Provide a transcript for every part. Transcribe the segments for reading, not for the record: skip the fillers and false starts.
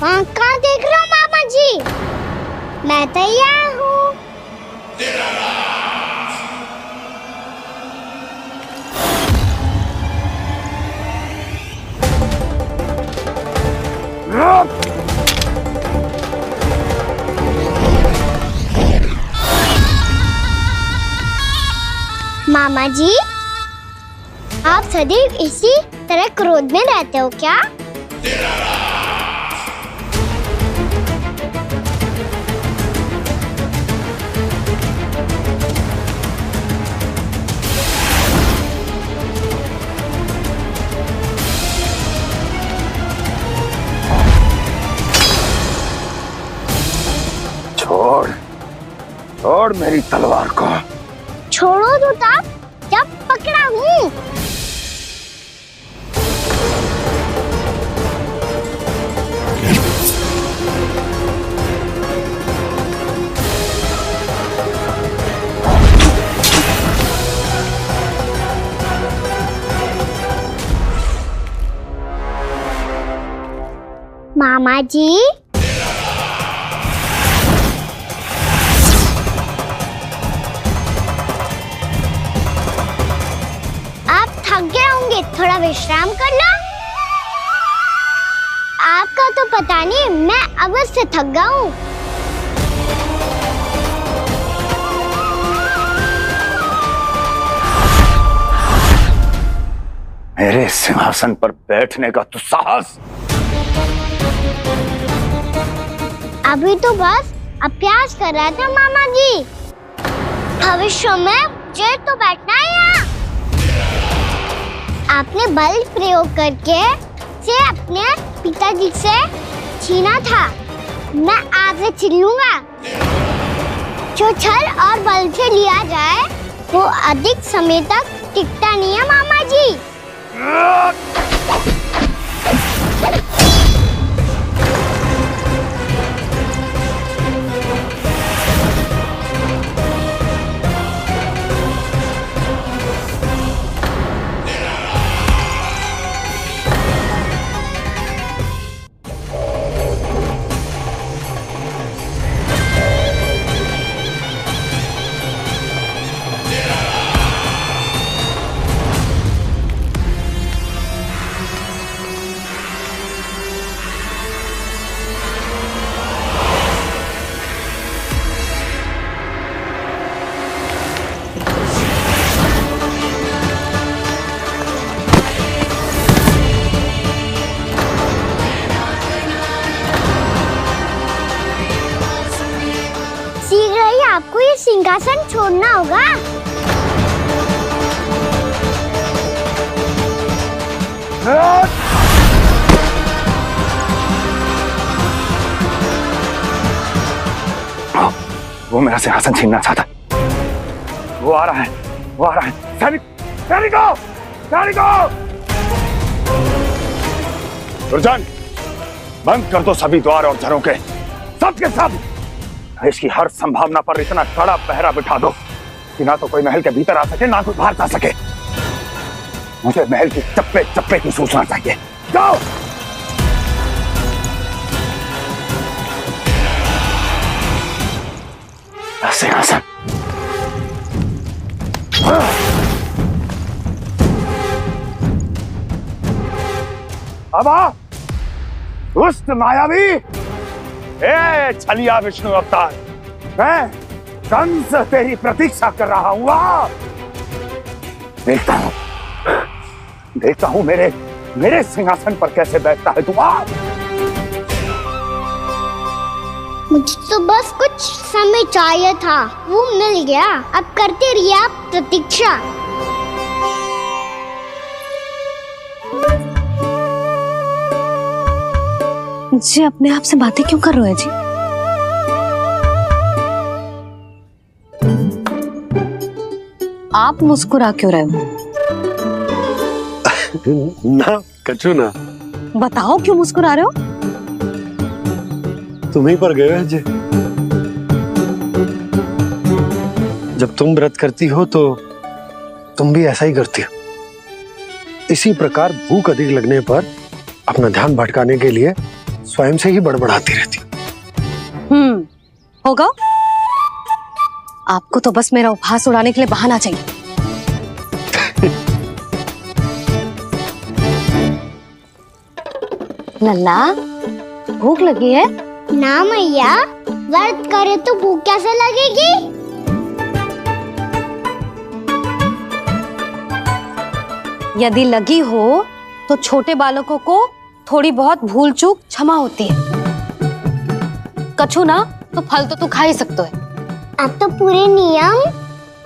वहाँ कहाँ देख रहे हो मामा जी? मैं तैयार हूँ। मामा जी, आप सदैव इसी तरह क्रोध में रहते हो क्या? छोड़ मेरी तलवार को। छोड़ो तो तब जब पकड़ा हूँ। मामा जी, थोड़ा विश्राम कर लो। आपका तो पता नहीं, मैं अवश्य थक गया हूँ। मेरे सिंहासन पर बैठने का तो साहस। अभी तो बस अभ्यास कर रहा था मामा जी। भविष्य में मुझे तो बैठना है यहाँ। आपने बल प्रयोग करके से अपने पिताजी से छीना था। मैं आज से छीन लूंगा। जो छल और बल से लिया जाए वो अधिक समय तक टिकता नहीं है मामा जी। शीघ्र ही आपको ये सिंहासन छोड़ना होगा। वो मेरा सिंहासन छीनना चाहता है। वो आ रहा है, वो आ रहा है। सैनिकों, सैनिकों! दुर्जन, बंद कर दो सभी द्वार और झरोखे, सबके सब। इसकी हर संभावना पर इतना कड़ा पहरा बिठा दो कि ना तो कोई महल के भीतर आ सके, ना कोई बाहर जा सके। मुझे महल की चप्पे चप्पे की सूचना चाहिए। जाओ। सिंहासन। अब आ, दुष्ट मायावी, ए छलिया विष्णु अवतार, मैं कंस तेरी प्रतीक्षा कर रहा हूँ। देखता हूँ मेरे सिंहासन पर कैसे बैठता है तू। मुझे तो बस कुछ समय चाहिए था, वो मिल गया। अब करते रहिए आप प्रतीक्षा। जी अपने आप से बातें क्यों कर रहे हो जी? आप मुस्कुरा क्यों रहे हो? ना कछु ना, बताओ क्यों मुस्कुरा रहे हो? तुम ही पर गए हो जी। जब तुम व्रत करती हो तो तुम भी ऐसा ही करती हो। इसी प्रकार भूख अधिक लगने पर अपना ध्यान भटकाने के लिए स्वयं से ही बड़बड़ाती रहती हो। होगा। आपको तो बस मेरा उपहास उड़ाने के लिए बहाना चाहिए। लल्ला, भूख लगी है? ना मैया, व्रत करे तो भूख कैसे लगेगी? यदि लगी हो तो छोटे बालकों को थोड़ी बहुत भूल चूक क्षमा होती है। कछु ना तो फल तो तू खा ही सकते है। अब तो पूरे नियम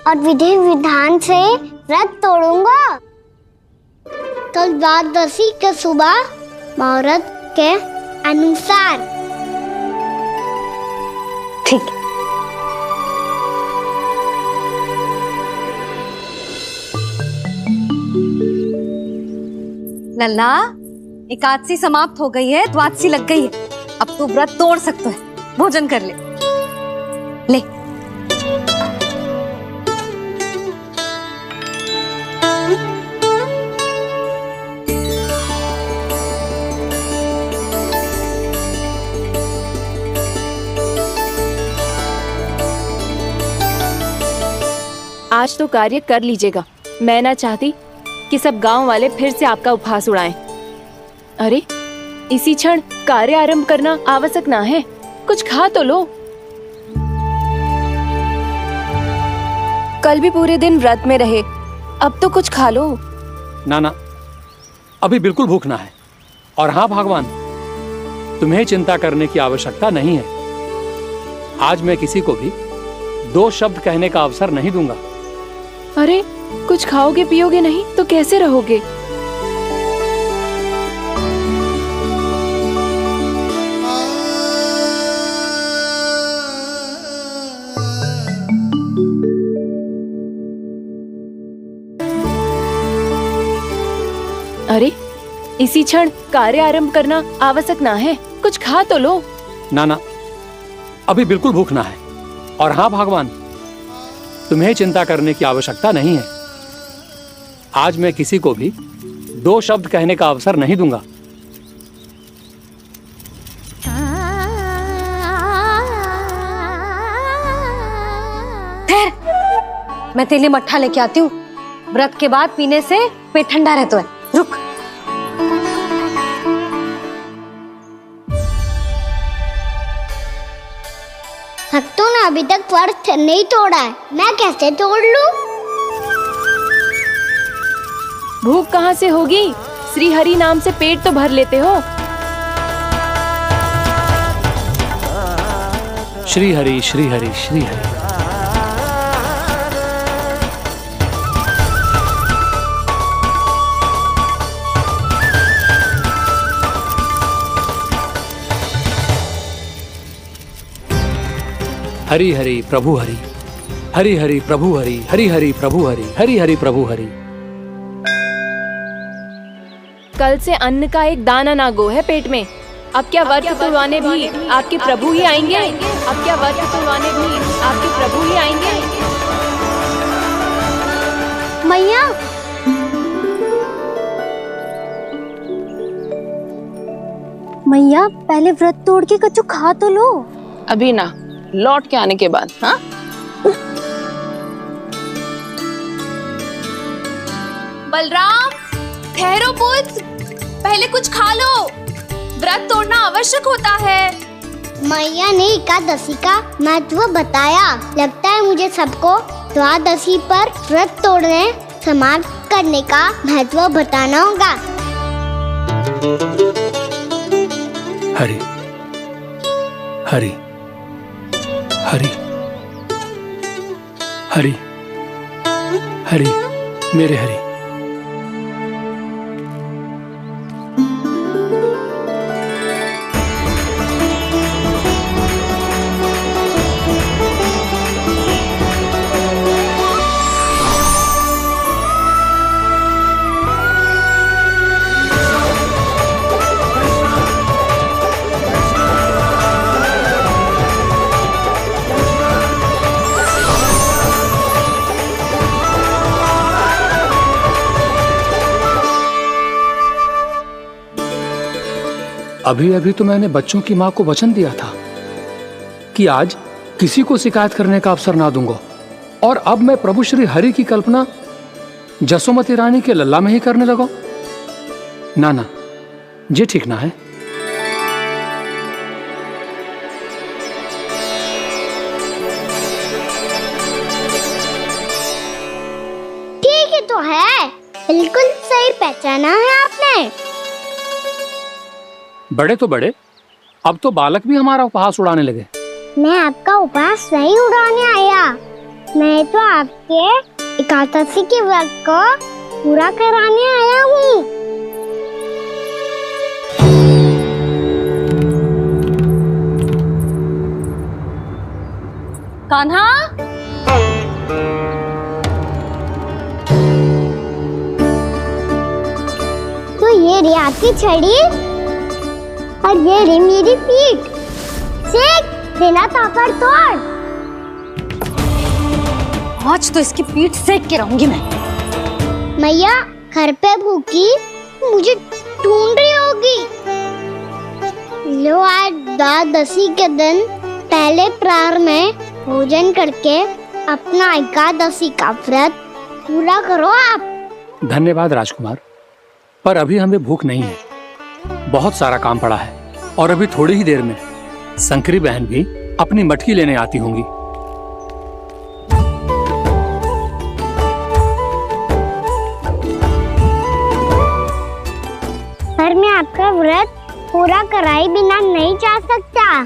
और विधि विधान से व्रत तोड़ूंगा। कल द्वादशी के सुबह मुहूर्त के अनुसार। ठीक है। लल्ला, एकादशी समाप्त हो गई है, द्वादशी लग गई है। अब तू व्रत तोड़ सकते है। भोजन कर ले। ले। आज तो कार्य कर लीजिएगा। मैं ना चाहती कि सब गांव वाले फिर से आपका उपहास उड़ाएं। अरे, इसी क्षण कार्य आरंभ करना आवश्यक ना है। कुछ खा तो लो। कल भी पूरे दिन व्रत में रहे, अब तो कुछ खा लो। ना ना, अभी बिल्कुल भूख ना है। और हाँ भगवान, तुम्हें चिंता करने की आवश्यकता नहीं है। आज मैं किसी को भी 2 शब्द कहने का अवसर नहीं दूंगा। अरे, कुछ खाओगे पियोगे नहीं तो कैसे रहोगे? अरे, इसी क्षण कार्य आरंभ करना आवश्यक ना है। कुछ खा तो लो। ना ना, अभी बिल्कुल भूख ना है। और हाँ भगवान, तुम्हें चिंता करने की आवश्यकता नहीं है। आज मैं किसी को भी 2 शब्द कहने का अवसर नहीं दूंगा। ठहर, मैं तेरे लिए मट्ठा लेके आती हूँ। व्रत के बाद पीने से पेट ठंडा रहता है। रुक। भक्तों ने अभी तक व्रत नहीं तोड़ा है, मैं कैसे तोड़ लूं? भूख कहाँ से होगी? श्री हरि नाम से पेट तो भर लेते हो। श्री हरि श्री हरि श्री हरि। हरि हरि प्रभु हरि, हरि हरि प्रभु हरि, हरि हरि प्रभु हरि, हरि हरि प्रभु हरि। कल से अन्न का एक दाना ना गो है पेट में। अब क्या व्रत तुड़वाने भी आपके प्रभु ही आएंगे? अब क्या व्रत तुड़वाने भी आपके प्रभु ही आएंगे? मैया, मैया पहले व्रत तोड़ के कछु खा तो लो। अभी ना, लौट के आने के बाद। हाँ, बलराम, ठहरो पुत्र, पहले कुछ खा लो। व्रत तोड़ना आवश्यक होता है। मैया ने एकादशी का महत्व बताया। लगता है मुझे सबको द्वादशी पर व्रत तोड़ने समाप्त करने का महत्व बताना होगा। हरि हरि हरि हरि हरि, मेरे हरि। अभी अभी तो मैंने बच्चों की माँ को वचन दिया था कि आज किसी को शिकायत करने का अवसर ना दूंगा, और अब मैं प्रभु श्री हरि की कल्पना जसोमती रानी के लल्ला में ही करने लगा। ना ना, ये ठीक ना है। ठीक ही तो है, बिल्कुल सही पहचाना है आपने। बड़े तो बड़े, अब तो बालक भी हमारा उपहास उड़ाने लगे। मैं आपका उपहास नहीं उड़ाने आया, मैं तो आपके एकादशी के व्रत को पूरा कराने आया हूँ। कान्हा, तो ये रे आपकी छड़ी और ये रे मेरी पीठ। सेक बिना ताकत तोड़। आज तो इसकी पीठ सेक के रहूंगी मैं। मैया घर पे भूखी मुझे ढूंढ रही होगी। लो आज द्वादशी के दिन पहले प्रहर में भोजन करके अपना एकादशी का व्रत पूरा करो आप। धन्यवाद राजकुमार, पर अभी हमें भूख नहीं है, बहुत सारा काम पड़ा है, और अभी थोड़ी ही देर में शंकरी बहन भी अपनी मटकी लेने आती होंगी। पर मैं आपका व्रत पूरा कराए बिना नहीं जा सकता।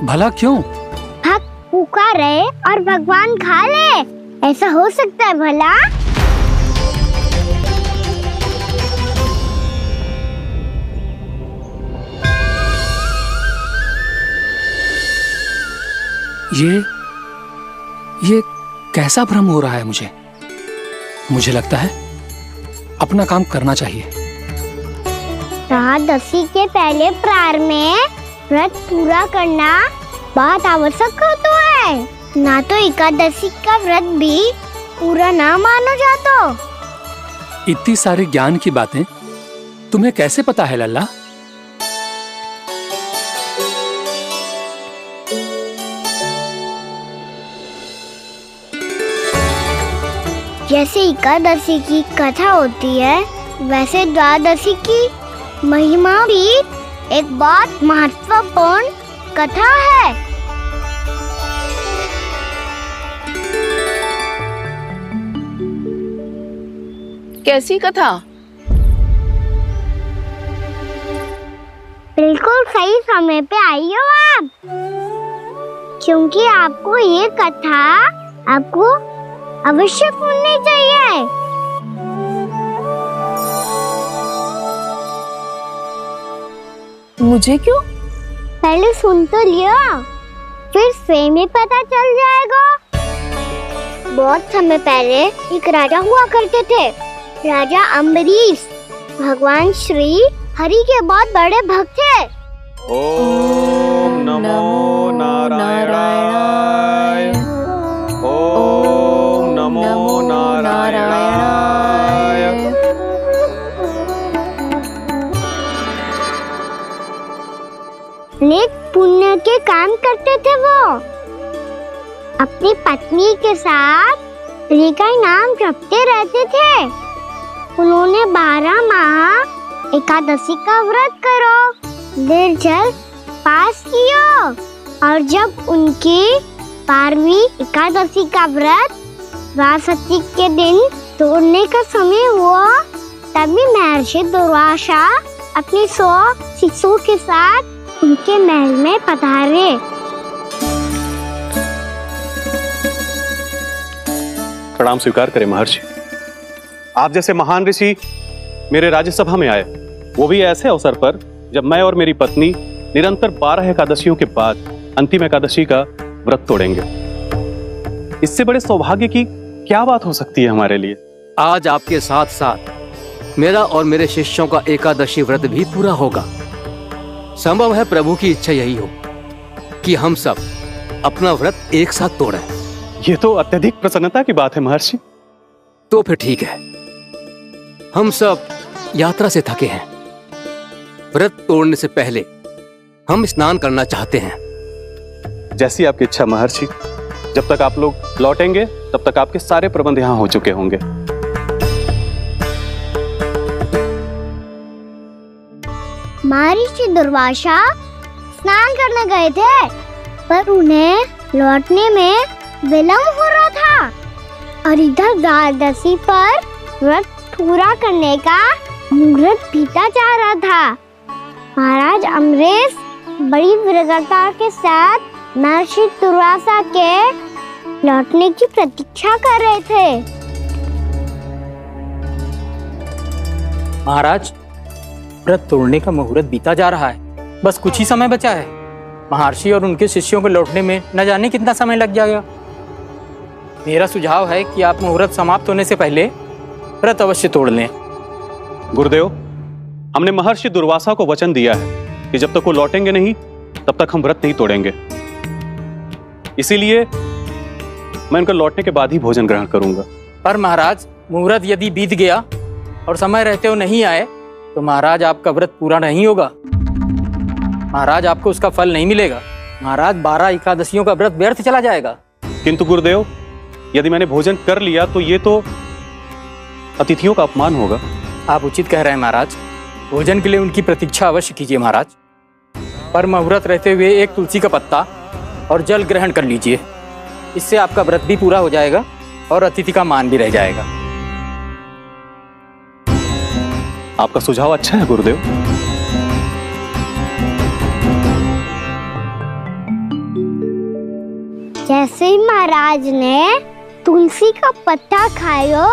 भला क्यों? भक्त भूखा रहे और भगवान खा ले, ऐसा हो सकता है भला? ये कैसा भ्रम हो रहा है मुझे लगता है अपना काम करना चाहिए। द्वादशी के पहले प्रहर में व्रत पूरा करना बहुत आवश्यक होता है, ना तो एकादशी का व्रत भी पूरा ना मानो जातो। इतनी सारी ज्ञान की बातें तुम्हें कैसे पता है लल्ला? जैसे एकादशी की कथा होती है, वैसे द्वादशी की महिमा भी एक बहुत महत्वपूर्ण कथा है। कैसी कथा? बिल्कुल सही समय पे आई हो आप, क्योंकि आपको ये कथा आपको अवश्य सुननी चाहिए। मुझे क्यों? पहले सुन तो लियो, फिर स्वयं ही पता चल जाएगा। बहुत समय पहले एक राजा हुआ करते थे, राजा अम्बरीश। भगवान श्री हरि के बहुत बड़े भक्त थे। ओम नमो नारायणाय। ओम नमो नारायणाय। नेक पुण्य के काम करते थे वो। अपनी पत्नी के साथ हरि का नाम जपते रहते थे। उन्होंने 12 माह एकादशी का व्रत करो निर्जल पास किया, और जब उनकी 12वीं एकादशी का व्रत द्वादशी के दिन तोड़ने का समय हुआ, तभी महर्षि दुर्वासा अपनी 100 शिष्यों के साथ उनके महल में पधारे। प्रणाम स्वीकार करें महर्षि। आप जैसे महान ऋषि मेरे राज्यसभा में आए, वो भी ऐसे अवसर पर जब मैं और मेरी पत्नी निरंतर 12 एकादशियों के बाद अंतिम एकादशी का व्रत तोड़ेंगे। इससे बड़े सौभाग्य की क्या बात हो सकती है हमारे लिए? आज आपके साथ साथ मेरा और मेरे शिष्यों का एकादशी व्रत भी पूरा होगा। संभव है प्रभु की इच्छा यही हो कि हम सब अपना व्रत एक साथ तोड़ें। ये तो अत्यधिक प्रसन्नता की बात है महर्षि। तो फिर ठीक है, हम सब यात्रा से थके हैं, व्रत तोड़ने से पहले हम स्नान करना चाहते हैं। जैसी आपकी इच्छा महर्षि। जब तक आप लोग लौटेंगे तब तक आपके सारे प्रबंध यहाँ हो चुके होंगे। महर्षि दुर्वासा स्नान करने गए थे, पर उन्हें लौटने में विलंब हो रहा था और इधर द्वादशी पर व्रत पूरा करने का मुहूर्त बीता जा रहा था। महाराज अम्बरीश बड़ी विरगता के साथ महर्षि दुर्वासा के लौटने की प्रतीक्षा कर रहे थे। महाराज, व्रत तोड़ने का मुहूर्त बीता जा रहा है, बस कुछ ही समय बचा है। महर्षि और उनके शिष्यों को लौटने में न जाने कितना समय लग जाएगा। मेरा सुझाव है कि आप मुहूर्त समाप्त होने से पहले व्रत अवश्य तोड़ लें। गुरुदेव, हमने महर्षि दुर्वासा को वचन दिया है कि जब तक वो लौटेंगे नहीं तब तक हम व्रत नहीं तोड़ेंगे। इसीलिए मैं उनके लौटने के बाद ही भोजन ग्रहण करूंगा। पर महाराज, मुहूर्त यदि बीत गया और समय रहते हो नहीं आए तो महाराज आपका व्रत पूरा नहीं होगा। महाराज, आपको उसका फल नहीं मिलेगा। महाराज, 12 एकादशियों का व्रत व्यर्थ चला जाएगा। किंतु गुरुदेव, यदि मैंने भोजन कर लिया तो ये तो अतिथियों का अपमान होगा। आप उचित कह रहे हैं महाराज, भोजन के लिए उनकी प्रतीक्षा अवश्य कीजिए महाराज। पर मुहूर्त रहते हुए एक तुलसी का पत्ता और जल ग्रहण कर लीजिए, इससे आपका व्रत भी पूरा हो जाएगा और अतिथि का मान भी रह जाएगा। आपका सुझाव अच्छा है गुरुदेव। जैसे ही महाराज ने तुलसी का पत्ता खाया,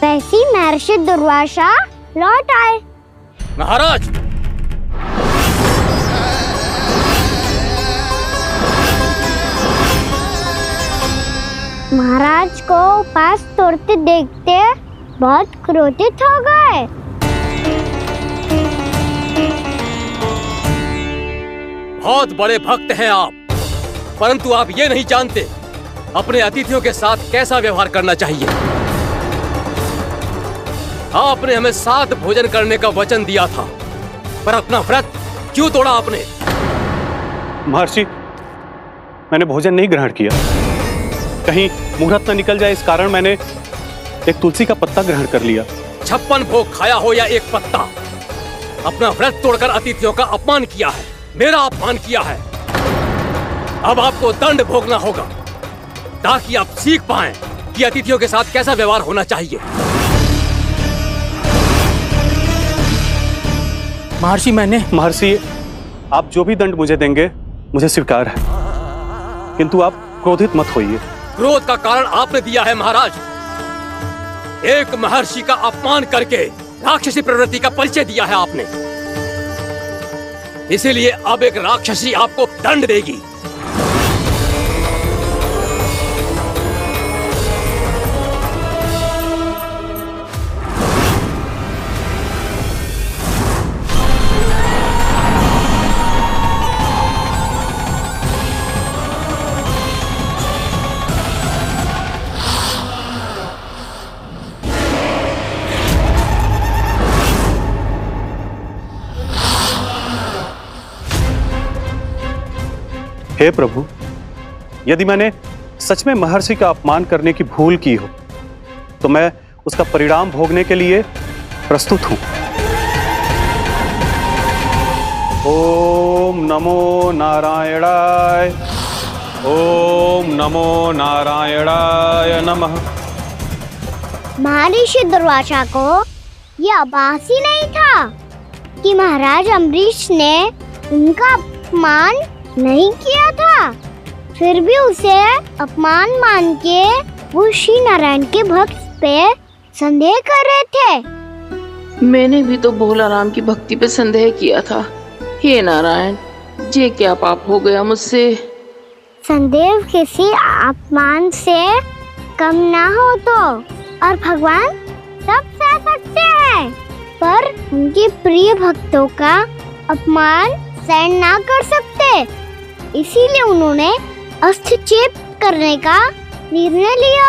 वैसे ही महर्षि दुर्वासा लौट आए। महाराज, महाराज को उपास तोड़ते देखते बहुत क्रोधित हो गए। बहुत बड़े भक्त हैं आप, परंतु आप ये नहीं जानते अपने अतिथियों के साथ कैसा व्यवहार करना चाहिए। आपने हमें साथ भोजन करने का वचन दिया था, पर अपना व्रत क्यों तोड़ा आपने? महर्षि, मैंने भोजन नहीं ग्रहण किया। कहीं मुहूर्त न निकल जाए इस कारण मैंने एक तुलसी का पत्ता ग्रहण कर लिया। 56 भोग खाया हो या एक पत्ता, अपना व्रत तोड़कर अतिथियों का अपमान किया है, मेरा अपमान किया है। अब आपको दंड भोगना होगा ताकि आप सीख पाएं कि अतिथियों के साथ कैसा व्यवहार होना चाहिए। महर्षि, आप जो भी दंड मुझे देंगे मुझे स्वीकार है, किंतु आप क्रोधित मत होइए। क्रोध का कारण आपने दिया है महाराज। एक महर्षि का अपमान करके राक्षसी प्रवृत्ति का परिचय दिया है आपने, इसीलिए अब एक राक्षसी आपको दंड देगी। हे प्रभु, यदि मैंने सच में महर्षि का अपमान करने की भूल की हो तो मैं उसका परिणाम भोगने के लिए प्रस्तुत हूं। ओम नमो नारायणाय, ओम नमो नारायणाय नमः। महर्षि दुर्वासा को यह आभास ही नहीं था कि महाराज अम्बरीश ने उनका अपमान नहीं किया था, फिर भी उसे अपमान मान के वो श्री नारायण के भक्त पे संदेह कर रहे थे। मैंने भी तो भोला राम की भक्ति पे संदेह किया था। हे नारायण, ये क्या पाप हो गया मुझसे? संदेह किसी अपमान से कम ना हो तो, और भगवान सब सह सकते हैं, पर उनके प्रिय भक्तों का अपमान सहन ना कर सकते, इसीलिए उन्होंने अस्थिचेप करने का निर्णय लिया।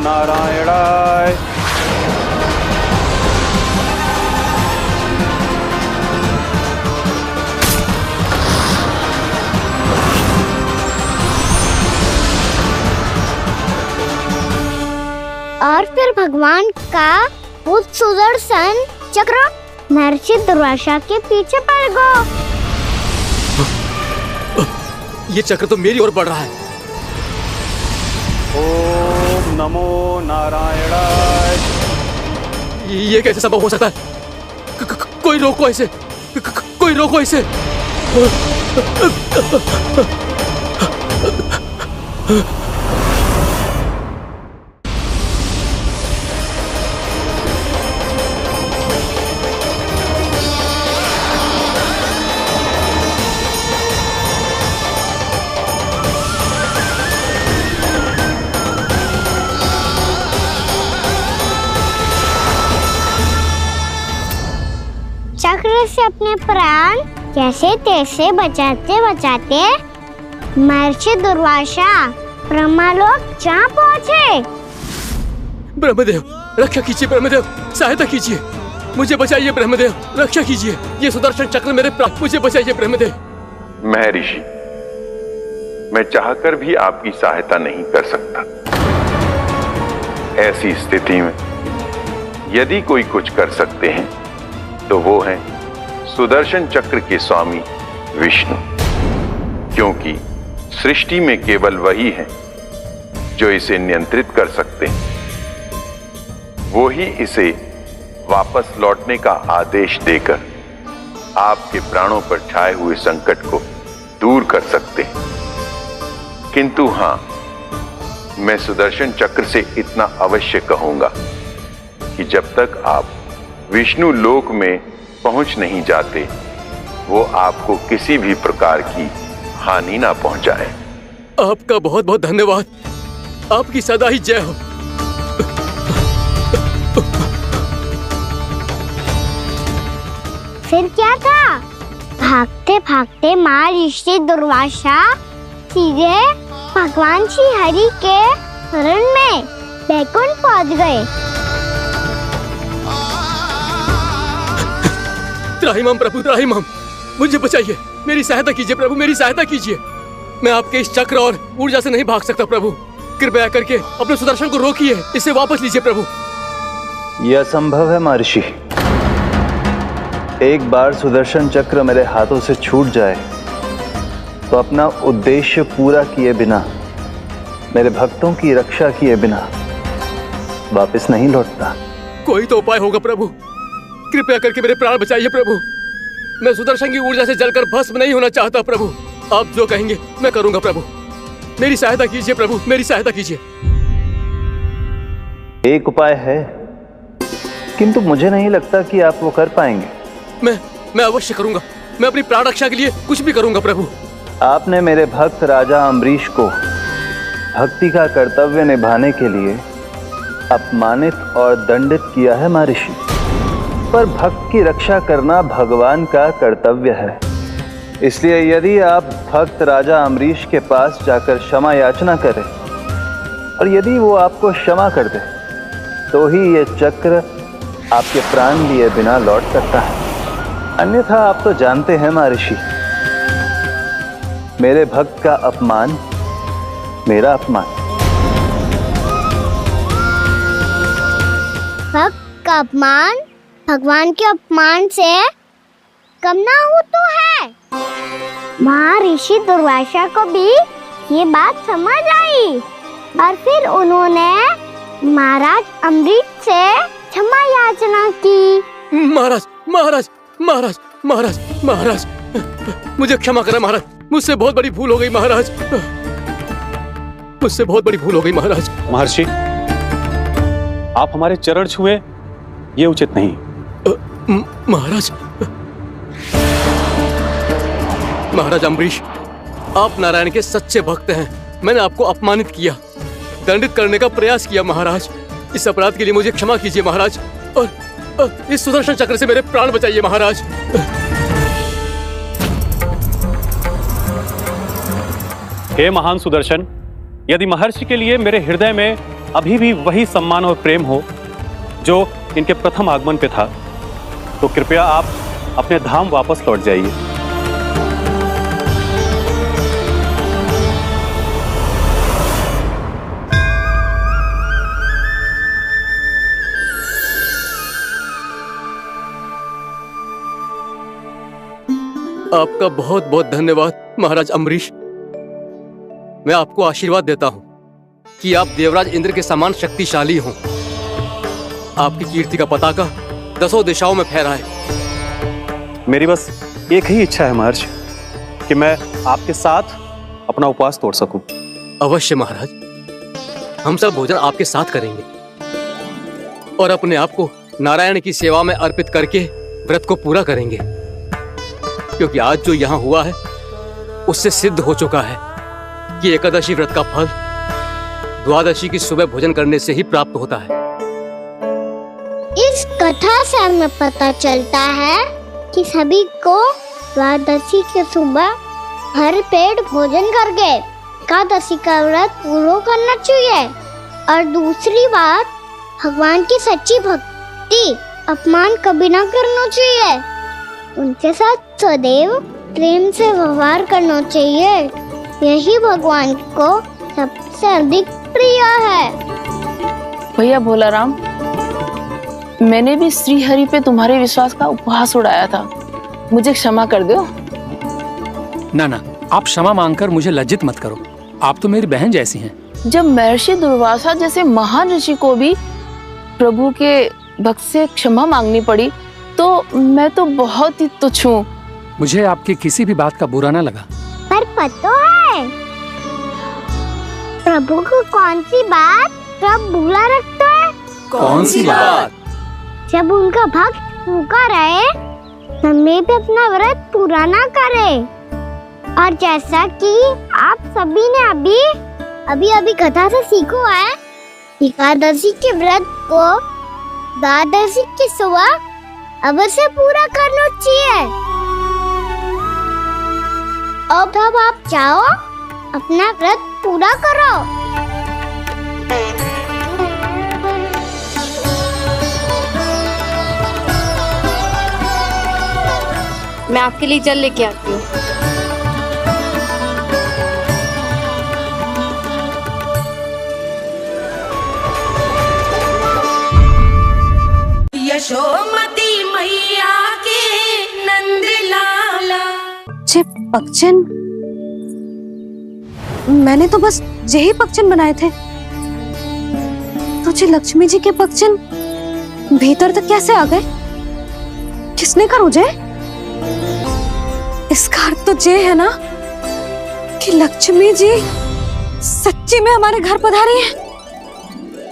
नारायणाय। और फिर भगवान का वो सुदर्शन चक्र महर्षि दुर्वासा के पीछे पड़ गया। ये चक्र तो मेरी ओर बढ़ रहा है। ओम नमो नारायणाय। ये कैसे संभव हो सकता है? कोई रोको इसे, कोई रोको इसे। चक्र से अपने प्राण कैसे तैसे बचाते बचाते महर्षि दुर्वासा ब्रह्मलोक जहाँ पहुँचे। ब्रह्मदेव रक्षा कीजिए, ब्रह्मदेव सहायता कीजिए, मुझे बचाइए ब्रह्मदेव, रक्षा कीजिए। ये सुदर्शन चक्र मेरे प्राण, मुझे बचाइए ब्रह्मदेव। महर्षि, मैं चाहकर भी आपकी सहायता नहीं कर सकता। ऐसी स्थिति में यदि कोई कुछ कर सकते हैं तो वो है सुदर्शन चक्र के स्वामी विष्णु, क्योंकि सृष्टि में केवल वही है जो इसे नियंत्रित कर सकते हैं। वो ही इसे वापस लौटने का आदेश देकर आपके प्राणों पर छाए हुए संकट को दूर कर सकते हैं। किंतु हां, मैं सुदर्शन चक्र से इतना अवश्य कहूंगा कि जब तक आप विष्णु लोक में पहुंच नहीं जाते, वो आपको किसी भी प्रकार की हानि ना पहुंचाए। आपका बहुत बहुत धन्यवाद, आपकी सदा ही जय हो। फिर क्या था? भागते भागते महर्षि दुर्वासा सीधे भगवान श्री हरि के शरण में बैकुंठ पहुंच गए। त्राहिमाम प्रभु, त्राहिमाम, मुझे बचाइए, मेरी सहायता कीजिए प्रभु, मेरी सहायता कीजिए। मैं आपके इस चक्र और ऊर्जा से नहीं भाग सकता प्रभु, कृपया करके अपने सुदर्शन को रोकिए, इसे वापस लीजिए प्रभु। यह असंभव है महर्षि। एक बार सुदर्शन चक्र मेरे हाथों से छूट जाए तो अपना उद्देश्य पूरा किए बिना, मेरे भक्तों की रक्षा किए बिना वापस नहीं लौटता। कोई तो उपाय होगा प्रभु, कृपया करके मेरे प्राण बचाइए प्रभु। मैं सुदर्शन की ऊर्जा से जलकर भस्म नहीं होना चाहता प्रभु। आप जो कहेंगे मैं करूंगा प्रभु, मेरी सहायता कीजिए प्रभु, मेरी सहायता कीजिए। एक उपाय है, किंतु मुझे नहीं लगता कि आप वो कर पाएंगे। मैं अवश्य करूंगा, मैं अपनी प्राण रक्षा के लिए कुछ भी करूंगा प्रभु। आपने मेरे भक्त राजा अम्बरीश को भक्ति का कर्तव्य निभाने के लिए अपमानित और दंडित किया है महर्षि, पर भक्त की रक्षा करना भगवान का कर्तव्य है। इसलिए यदि आप भक्त राजा अम्बरीश के पास जाकर क्षमा याचना करें और यदि वो आपको क्षमा कर दे तो ही ये चक्र आपके प्राण लिए बिना लौट सकता है। अन्यथा आप तो जानते हैं महर्षि, मेरे भक्त का अपमान मेरा अपमान। भक्त का अपमान भगवान के अपमान से कम ना हो तो है। महर्षि दुर्वासा को भी ये बात समझ आई और फिर उन्होंने महाराज अम्बरीश से क्षमा याचना की। महाराज महाराज महाराज महाराज महाराज, मुझे क्षमा करें महाराज, मुझसे बहुत बड़ी भूल हो गई महाराज, मुझसे बहुत बड़ी भूल हो गई महाराज। महर्षि, आप हमारे चरण छुए ये उचित नहीं। महाराज, महाराज अम्बरीश, आप नारायण के सच्चे भक्त हैं। मैंने आपको अपमानित किया, दंडित करने का प्रयास किया महाराज। इस अपराध के लिए मुझे क्षमा कीजिए महाराज, और इस सुदर्शन चक्र से मेरे प्राण बचाइए महाराज। हे महान सुदर्शन, यदि महर्षि के लिए मेरे हृदय में अभी भी वही सम्मान और प्रेम हो जो इनके प्रथम आगमन पे था, तो कृपया आप अपने धाम वापस लौट जाइए। आपका बहुत बहुत धन्यवाद महाराज अम्बरीश। मैं आपको आशीर्वाद देता हूं कि आप देवराज इंद्र के समान शक्तिशाली हों। आपकी कीर्ति का पताका 10 दिशाओं में फहराए। मेरी बस एक ही इच्छा है महर्षि कि मैं आपके साथ अपना उपवास तोड़ सकूं। अवश्य महाराज, हम सब भोजन आपके साथ करेंगे और अपने आप को नारायण की सेवा में अर्पित करके व्रत को पूरा करेंगे, क्योंकि आज जो यहाँ हुआ है उससे सिद्ध हो चुका है कि एकादशी व्रत का फल द्वादशी की सुबह भोजन करने से ही प्राप्त होता है। इस कथा से हमें पता चलता है कि सभी को द्वादशी के सुबह भर पेट भोजन करके एकादशी का व्रत पूरा करना चाहिए। और दूसरी बात, भगवान की सच्ची भक्ति अपमान कभी ना करना चाहिए। उनके साथ सदैव प्रेम से व्यवहार करना चाहिए। यही भगवान को सबसे अधिक प्रिय है। भैया भोलाराम, मैंने भी श्री हरि पे तुम्हारे विश्वास का उपहास उड़ाया था, मुझे क्षमा कर दो। ना ना, आप क्षमा मांगकर मुझे लज्जित मत करो। आप तो मेरी बहन जैसी हैं। जब महर्षि दुर्वासा जैसे महान ऋषि को भी प्रभु के भक्त से क्षमा मांगनी पड़ी, तो मैं तो बहुत ही तुच्छ हूँ। मुझे आपकी किसी भी बात का बुरा ना लगा। पर पता है प्रभु को कौन सी बात कब बुरा रखता है? कौन सी बात? जब उनका भक्त भूखा रहे, हमें भी अपना व्रत पूरा ना करे। और जैसा कि आप सभी ने अभी कथा से सीखो है, एकादशी के व्रत को द्वादशी की सुबह अवश्य पूरा करना चाहिए। अब आप जाओ, अपना व्रत पूरा करो। मैं आपके लिए जल लेके आती हूँ। यशोमती मैया के नंद लाला। पक्षन, मैंने तो बस यही पक्षन बनाए थे। तुझे लक्ष्मी जी के पक्षन भीतर तक कैसे आ गए? किसने कर मुझे? इसका अर्थ तो ये है ना कि लक्ष्मी जी सच्ची में हमारे घर पधारी है।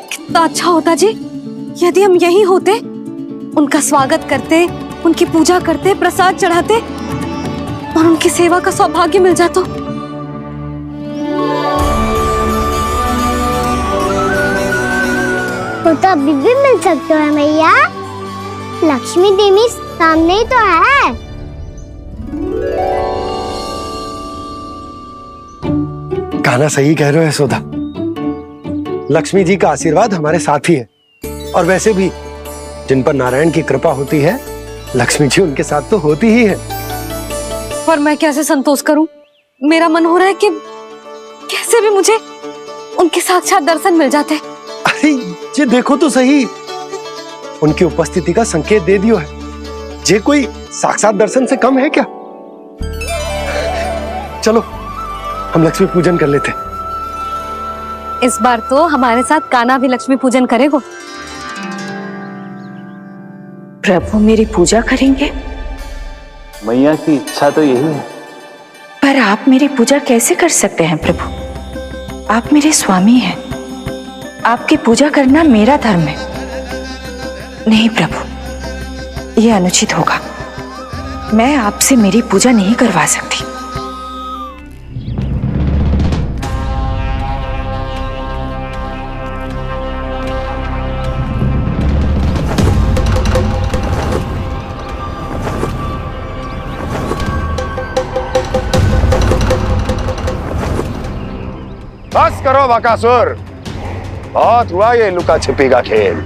कितना अच्छा होता जी यदि हम यहीं होते, उनका स्वागत करते, उनकी पूजा करते, प्रसाद चढ़ाते और उनकी सेवा का सौभाग्य मिल जाता। तो अभी भी मिल सकते हैं मैया। लक्ष्मी देवी सामने ही तो है। कान्हा सही कह रहे हो यशोदा। लक्ष्मी जी का आशीर्वाद हमारे साथ ही है। और वैसे भी जिन पर नारायण की कृपा होती है, लक्ष्मी जी उनके साथ तो होती ही है। पर मैं कैसे संतोष करूं? मेरा मन हो रहा है कि कैसे भी मुझे उनके साक्षात दर्शन मिल जाते। अरे ये देखो तो सही, उनकी उपस्थिति का संकेत दे दियो है। ये कोई साक्षात दर्शन से कम है क्या? चलो हम लक्ष्मी पूजन कर लेते। इस बार तो हमारे साथ कान्हा भी लक्ष्मी पूजन करेगा। प्रभु मेरी पूजा करेंगे? मैया की इच्छा तो यही है। पर आप मेरी पूजा कैसे कर सकते हैं प्रभु? आप मेरे स्वामी हैं। आपकी पूजा करना मेरा धर्म है। नहीं प्रभु, यह अनुचित होगा। मैं आपसे मेरी पूजा नहीं करवा सकती। बस करो बकासुर, बहुत हुआ ये लुका छिपी का खेल।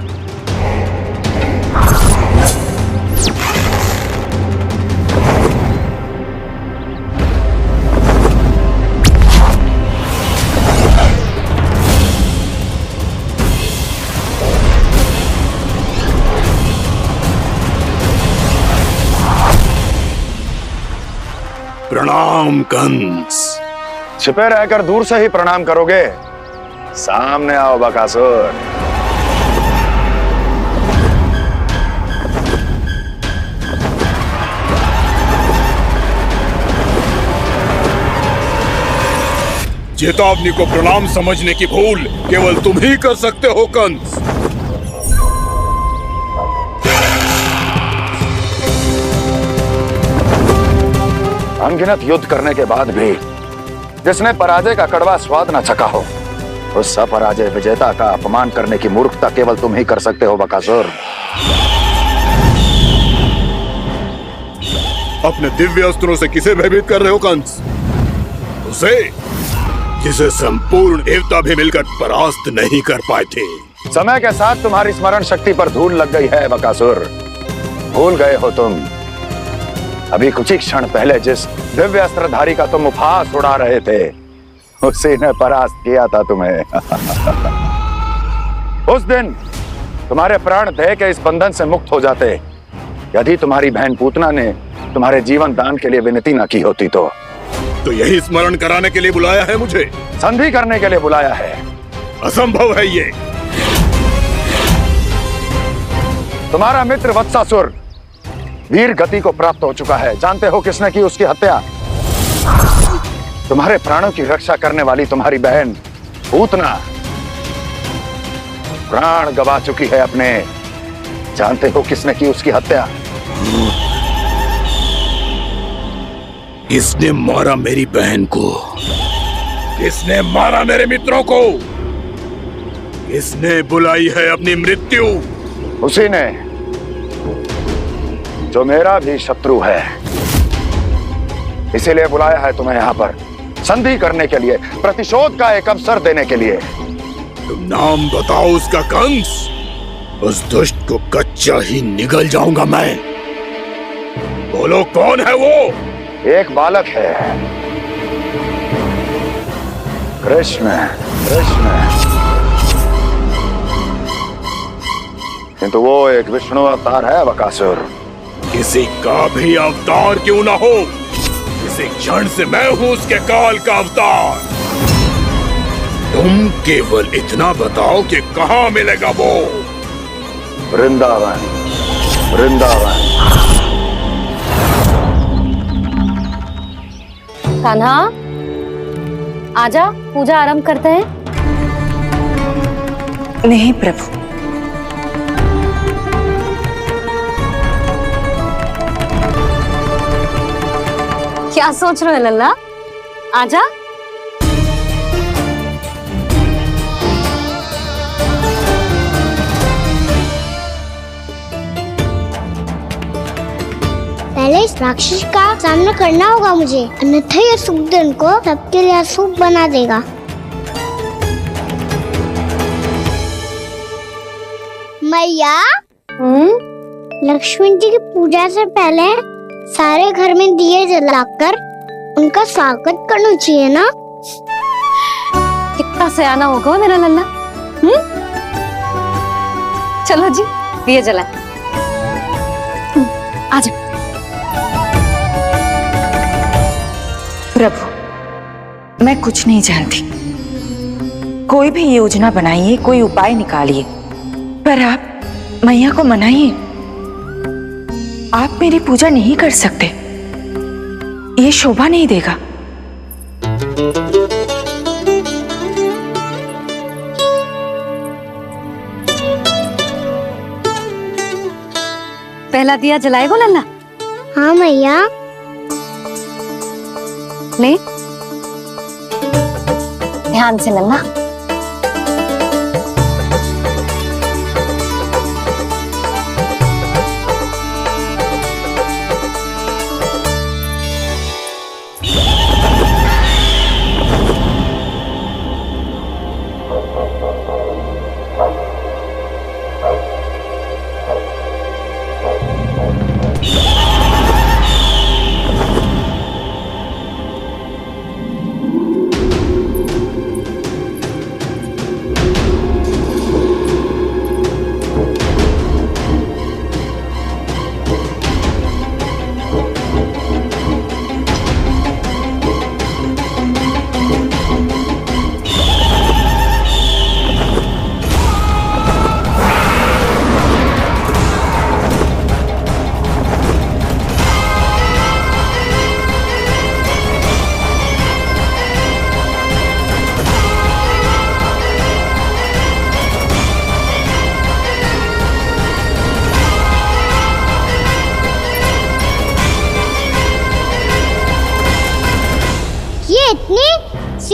प्रणाम कंस। छिपे रहकर दूर से ही प्रणाम करोगे? सामने आओ बकासुर। चेतावनी को प्रणाम समझने की भूल केवल तुम ही कर सकते हो कंस। अनगिनत युद्ध करने के बाद भी जिसने पराजय का कड़वा स्वाद न चखा हो, उस अपराजय विजेता का अपमान करने की मूर्खता केवल तुम ही कर सकते हो बकासुर। अपने दिव्य अस्त्रों से किसे भयभीत कर रहे हो कंस? उसे जिसे संपूर्ण देवता भी मिलकर परास्त नहीं कर पाए थे। समय के साथ तुम्हारी स्मरण शक्ति पर धूल लग गई है बकासुर। भूल गए हो तुम अभी कुछ ही क्षण पहले जिस दिव्य अस्त्रधारी का तुम उपहास उड़ा रहे थे, उसी ने परास्त किया था तुम्हें। उस दिन तुम्हारे प्राण देह के इस बंधन से मुक्त हो जाते यदि तुम्हारी बहन पूतना ने तुम्हारे जीवन दान के लिए विनती न की होती तो यही स्मरण कराने के लिए बुलाया है मुझे? संधि करने के लिए बुलाया है। असंभव है ये। तुम्हारा मित्र वत्सासुर वीर गति को प्राप्त हो चुका है। जानते हो किसने की उसकी हत्या? तुम्हारे प्राणों की रक्षा करने वाली तुम्हारी बहन पूतना प्राण गवा चुकी है अपने। जानते हो किसने की उसकी हत्या? किसने मारा मेरी बहन को? किसने मारा मेरे मित्रों को? किसने बुलाई है अपनी मृत्यु? उसी ने जो मेरा भी शत्रु है। इसीलिए बुलाया है तुम्हें यहाँ पर संधि करने के लिए, प्रतिशोध का एक अवसर देने के लिए। तुम नाम बताओ उसका कंस। उस दुष्ट को कच्चा ही निगल जाऊंगा मैं। बोलो कौन है वो? एक बालक है, कृष्ण। किंतु वो एक विष्णु अवतार है बकासुर। किसी का भी अवतार क्यों ना हो, इसी क्षण से मैं हूं उसके काल का अवतार। तुम केवल इतना बताओ कि कहां मिलेगा वो? वृंदावन। कान्हा, आजा, पूजा आरंभ करते हैं। नहीं प्रभु, क्या सोच रहे हो लल्ला? आजा। पहले इस राक्षस का सामना करना होगा मुझे, अन्यथा ये शुभ दिन को सबके लिए अशुभ बना देगा। मैया, लक्ष्मी जी की पूजा से पहले सारे घर में दिए जलाकर उनका स्वागत करना चाहिए ना? कितना सयाना होगा मेरा लल्ला। चलो जी, दिए जलाए। आजा। प्रभु, मैं कुछ नहीं जानती। कोई भी योजना बनाइए, कोई उपाय निकालिए, पर आप मैया को मनाइए। आप मेरी पूजा नहीं कर सकते, ये शोभा नहीं देगा। पहला दिया जलाएगो लल्ला? हाँ मैया। ले, ध्यान से लल्ला।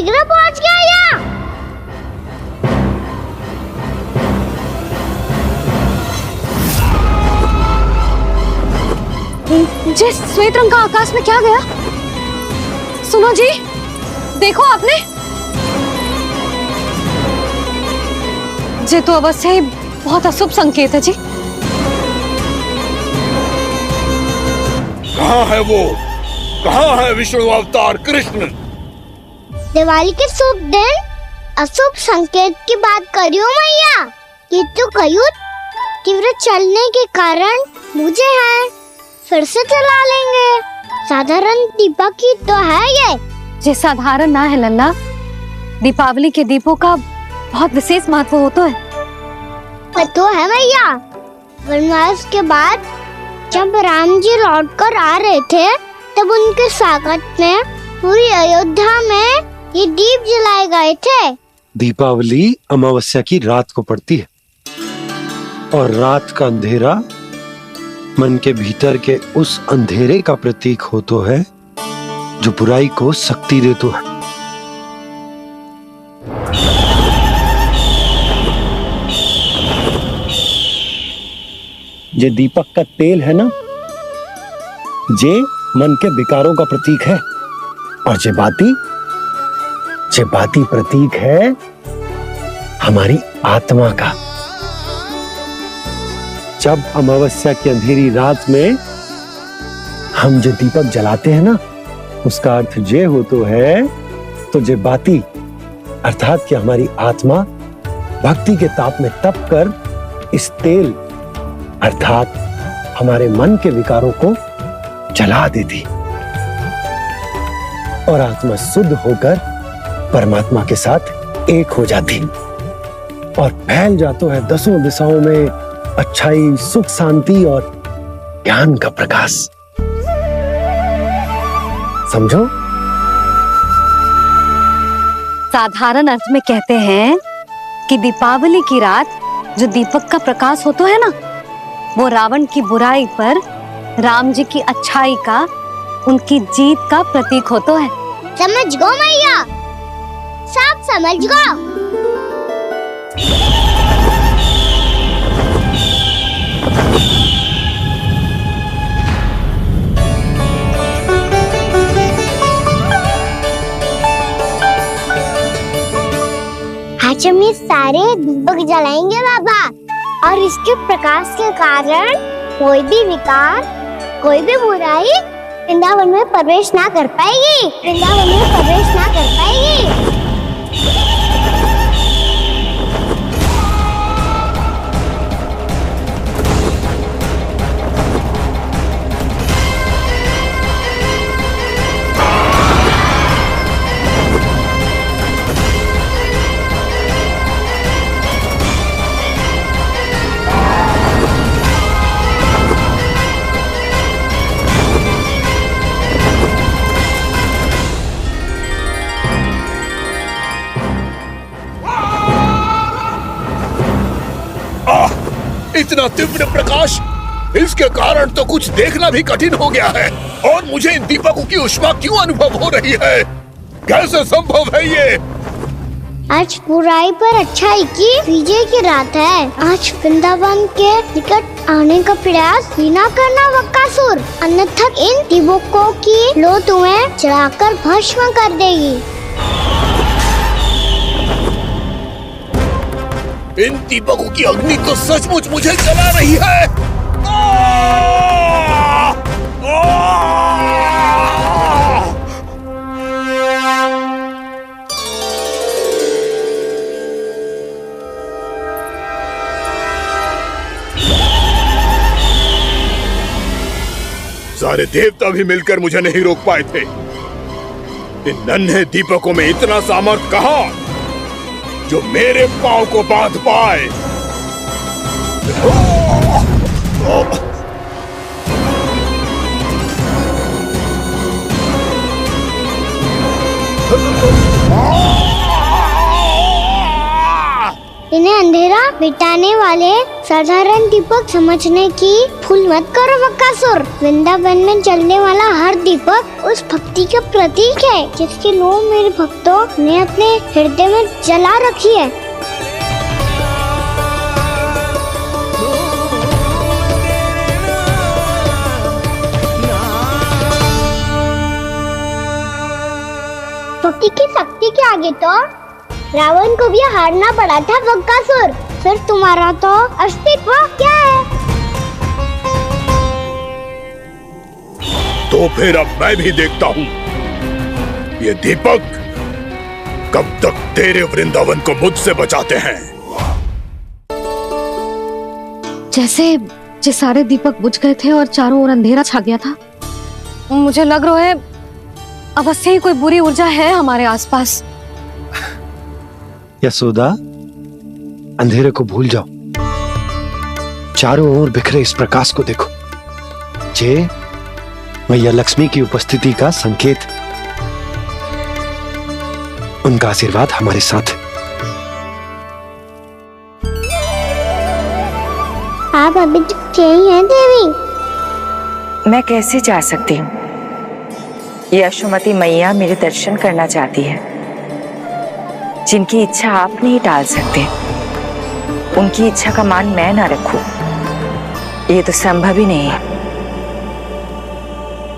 शीघ्र पहुंच गया यहाँ। जी, श्वेत रंग का आकाश में क्या गया? सुनो जी, देखो आपने। जी तो अवश्य ही बहुत अशुभ संकेत है जी। कहाँ है वो? कहाँ है विष्णु अवतार कृष्ण? दिवाली के शुभ दिन अशुभ संकेत की बात कर रही हूँ मैया। ये तो कयूर तीव्र चलने के कारण मुझे है, फिर से चला लेंगे। साधारण दीपक ही तो है ये साधारण ना है लल्ला। दीपावली के दीपों का बहुत विशेष महत्व होता है। तो है मैया। वनवास के बाद जब राम जी लौट कर आ रहे थे तब उनके स्वागत में पूरी अयोध्या में ये दीप जलाए गए थे। दीपावली अमावस्या की रात को पड़ती है और रात का अंधेरा मन के भीतर के उस अंधेरे का प्रतीक हो तो है जो बुराई को शक्ति दे तो है। ये दीपक का तेल है ना, जे मन के विकारों का प्रतीक है। और जे बाती प्रतीक है हमारी आत्मा का। जब अमावस्या की अंधेरी रात में हम जो दीपक जलाते हैं ना, उसका अर्थ ये हो तो है तो जे बाती अर्थात कि हमारी आत्मा भक्ति के ताप में तप कर इस तेल अर्थात हमारे मन के विकारों को जला देती और आत्मा शुद्ध होकर परमात्मा के साथ एक हो जाती और फैल जाता है दसों दिशाओं में अच्छाई, सुख, शांति और ज्ञान का प्रकाश। समझो? साधारण अर्थ में कहते हैं कि दीपावली की रात जो दीपक का प्रकाश होता है ना, वो रावण की बुराई पर राम जी की अच्छाई का, उनकी जीत का प्रतीक होता है। समझ गो मैया, सब समझ गो। आज हम ये सारे दीपक जलाएंगे बाबा, और इसके प्रकाश के कारण कोई भी विकार, कोई भी बुराई वृंदावन में प्रवेश ना कर पाएगी, वृंदावन में प्रवेश ना कर पाएगी। इतना तीव्र प्रकाश, इसके कारण तो कुछ देखना भी कठिन हो गया है। और मुझे इन दीपकों की उष्मा क्यों अनुभव हो रही है? कैसे संभव है ये? आज बुराई पर अच्छाई की विजय की रात है। आज वृंदावन के निकट आने का प्रयास ही ना करना बकासुर, अन्यथा इन दीपकों की लो तुम्हें जलाकर भस्म कर देगी। इन दीपकों की अग्नि तो सचमुच मुझे जला रही है। सारे देवता भी मिलकर मुझे नहीं रोक पाए थे। इन नन्हे दीपकों में इतना सामर्थ्य कहां जो मेरे पांव को बांध पाए। इन्हें अंधेरा मिटाने वाले साधारण दीपक समझने की भूल मत करो बकासुर। वृंदावन में जलने वाला हर दीपक उस भक्ति का प्रतीक है जिसकी लो मेरे भक्तों ने अपने हृदय में जला रखी है। भक्ति की शक्ति के आगे तो रावण को भी हारना पड़ा था बकासुर। फिर तुम्हारा तो अस्तित्व क्या है? तो फिर अब मैं भी देखता हूँ ये दीपक कब तक तेरे वृंदावन को मुझसे बचाते हैं। जैसे ये सारे दीपक बुझ गए थे और चारों ओर अंधेरा छा गया था, मुझे लग रहा है अवश्य ही कोई बुरी ऊर्जा है हमारे आसपास। यशोदा, अंधेरे को भूल जाओ, चारों ओर बिखरे इस प्रकाश को देखो। जे मैया लक्ष्मी की उपस्थिति का संकेत, उनका आशीर्वाद हमारे साथ। आप अभी तक यही हैं देवी? मैं कैसे जा सकती हूँ? यशोमती मैया मेरे दर्शन करना चाहती है, जिनकी इच्छा आप नहीं टाल सकते। उनकी इच्छा का मान मैं ना रखूं, ये तो संभव ही नहीं है।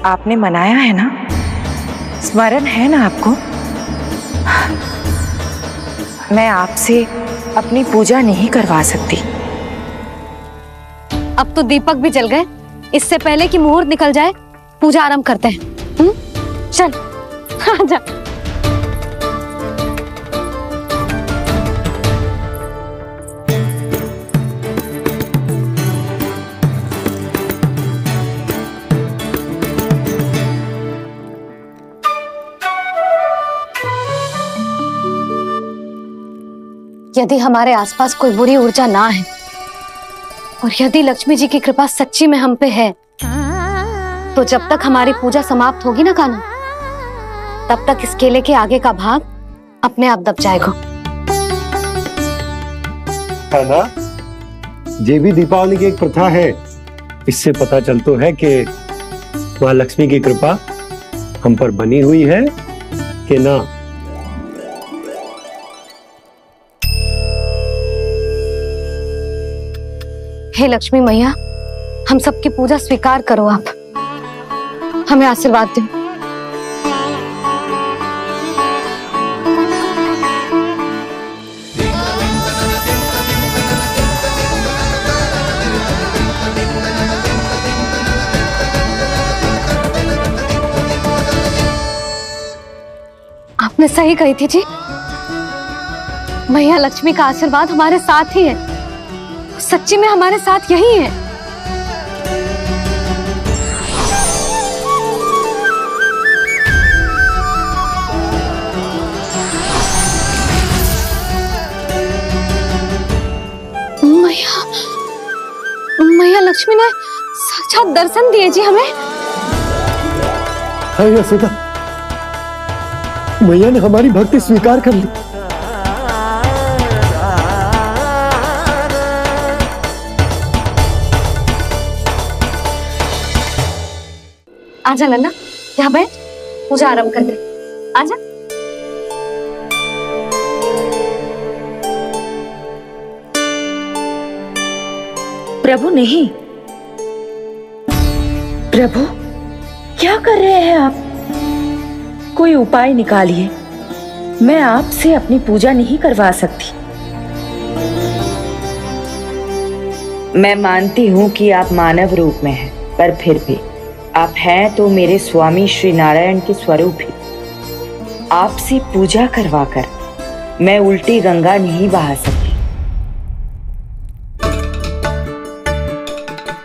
आपने मनाया है ना, स्मरण है ना आपको? मैं आपसे अपनी पूजा नहीं करवा सकती। अब तो दीपक भी जल गए, इससे पहले कि मुहूर्त निकल जाए पूजा आरंभ करते हैं। चल आजा। यदि हमारे आसपास कोई बुरी ऊर्जा ना है और यदि लक्ष्मी जी की कृपा सच्ची में हम पे है, तो जब तक हमारी पूजा समाप्त होगी ना कान्हा, तब तक इस केले के आगे का भाग अपने आप दब जाएगा। कान्हा, ये भी दीपावली की एक प्रथा है। इससे पता चलता है कि माँ लक्ष्मी की कृपा हम पर बनी हुई है कि ना। हे लक्ष्मी मैया, हम सबकी पूजा स्वीकार करो, आप हमें आशीर्वाद दो। आपने सही कही थी जी, मैया लक्ष्मी का आशीर्वाद हमारे साथ ही है, सच्ची में हमारे साथ यही है। मैया लक्ष्मी ने साक्षात दर्शन दिए जी हमें। हाँ यशोदा, मैया ने हमारी भक्ति स्वीकार कर ली। आजा लन्ना, यहाँ बैठ, पूजा आरंभ कर दे। आजा। प्रभु नहीं, प्रभु क्या कर रहे हैं आप? कोई उपाय निकालिए, मैं आपसे अपनी पूजा नहीं करवा सकती। मैं मानती हूँ कि आप मानव रूप में हैं, पर फिर भी आप हैं तो मेरे स्वामी श्री नारायण के स्वरूप ही। आपसे पूजा करवाकर मैं उल्टी गंगा नहीं बहा सकती।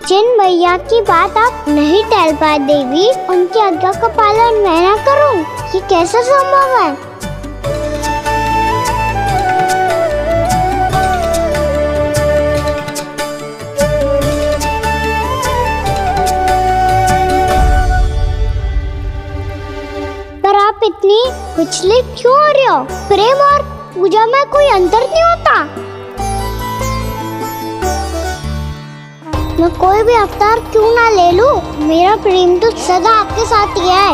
जिन मैया की बात आप नहीं टाल पाए देवी, उनकी आज्ञा का पालन मैं ना करूं, ये कैसा संभव है? पर आप इतनी विचलित क्यों हो रहे हो? प्रेम और पूजा में कोई अंतर नहीं होता। मैं कोई भी अवतार क्यों ना ले लूं, मेरा प्रेम तो सदा आपके साथ ही है।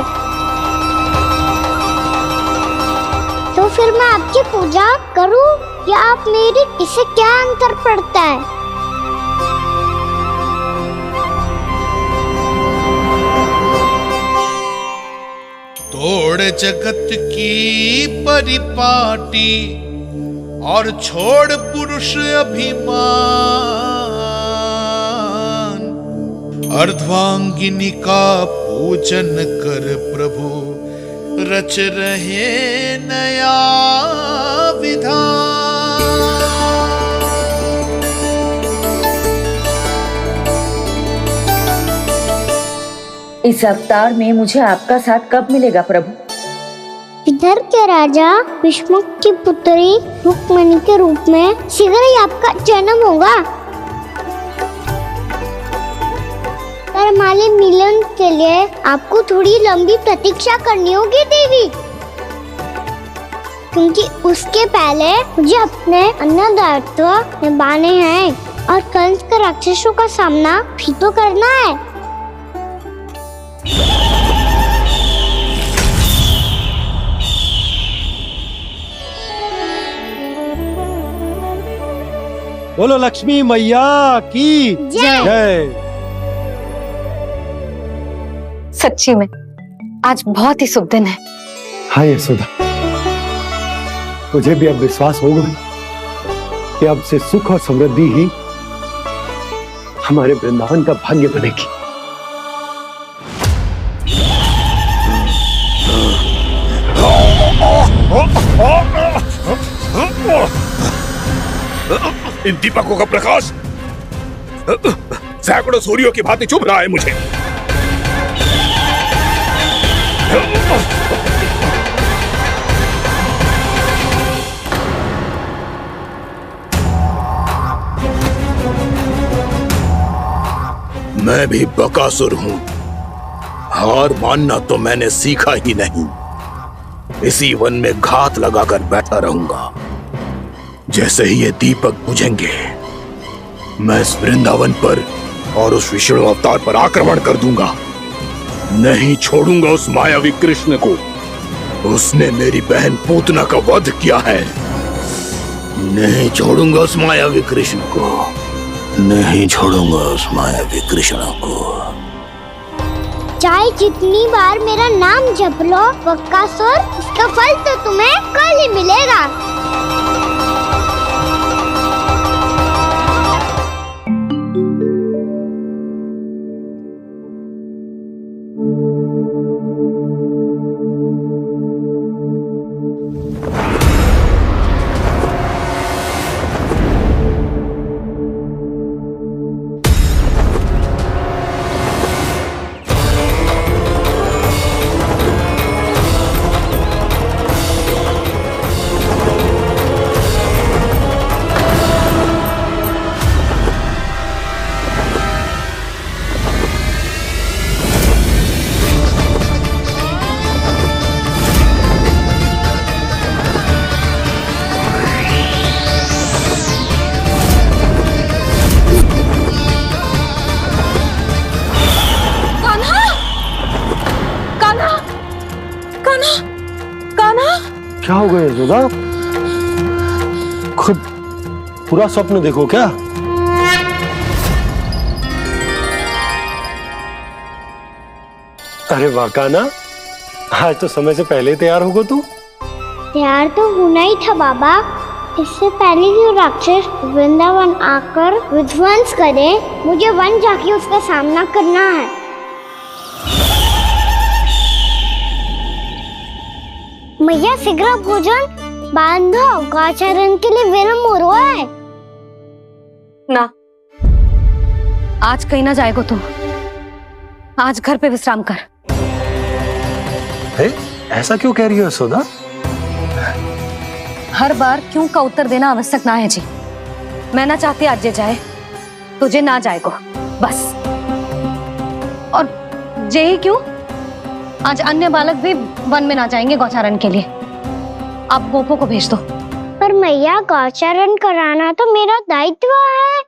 तो फिर मैं आपकी पूजा करूं या आप मेरी, इससे क्या अंतर पड़ता है? तोड़ जगत की परिपाटी और छोड़ पुरुष अभिमान, अर्धांगिनी का पूजन कर प्रभु रच रहे नया विधान। इस अवतार में मुझे आपका साथ कब मिलेगा प्रभु? इधर के राजा विष्णु की पुत्री रुक्मिणी के रूप में शीघ्र ही आपका जन्म होगा। हमारे मिलन के लिए आपको थोड़ी लंबी प्रतीक्षा करनी होगी देवी, क्योंकि उसके पहले मुझे अपने अन्य दायित्व निभाने हैं और कंस के राक्षसों का सामना भी तो करना है। बोलो लक्ष्मी मैया की जय। सच्ची में आज बहुत ही शुभ दिन है। हाँ यशोदा, मुझे भी अब विश्वास हो गया कि अब से सुख और समृद्धि ही हमारे वृंदावन का भाग्य बनेगी। इन दीपकों का प्रकाश सैकड़ों सूर्यों की भांति चुभ रहा है मुझे। मैं भी बकासुर हूं, हार मानना तो मैंने सीखा ही नहीं। इसी वन में घात लगाकर बैठा रहूंगा। जैसे ही ये दीपक बुझेंगे, मैं इस वृंदावन पर और उस विष्णु अवतार पर आक्रमण कर दूंगा। नहीं छोड़ूंगा उस मायावी कृष्ण को। उसने मेरी बहन पूतना का वध किया है। नहीं छोड़ूंगा उस मायावी कृष्ण को। नहीं छोड़ूंगा उस मायावी कृष्ण को। चाहे जितनी बार मेरा नाम जप लो बकासुर, इसका फल तो तुम्हें कल ही मिलेगा। क्या हो गया यशोदा? खुद पूरा स्वप्न देखो क्या? अरे वाह कान्हा, आज तो समय से पहले तैयार होगा तू। तैयार तो होना ही था बाबा। इससे पहले कि राक्षस वृंदावन आकर विध्वंस करे, मुझे वन जाके उसका सामना करना है। मैया शीघ्र भोजन बांधो, गौचरण के लिए विलंब हो रहा है। ना, आज कहीं ना जाएगो तुम। आज घर पे विश्राम कर। ऐसा क्यों कह रही हो यशोदा? हर बार क्यों का उत्तर देना आवश्यक ना है जी। मैं ना चाहती आज जे जाए, तुझे ना जाएगो बस। और जे ही क्यों, आज अन्य बालक भी वन में ना जाएंगे गौचारण के लिए। आप गोपो को भेज दो। पर मैया गौचारण कराना तो मेरा दायित्व है।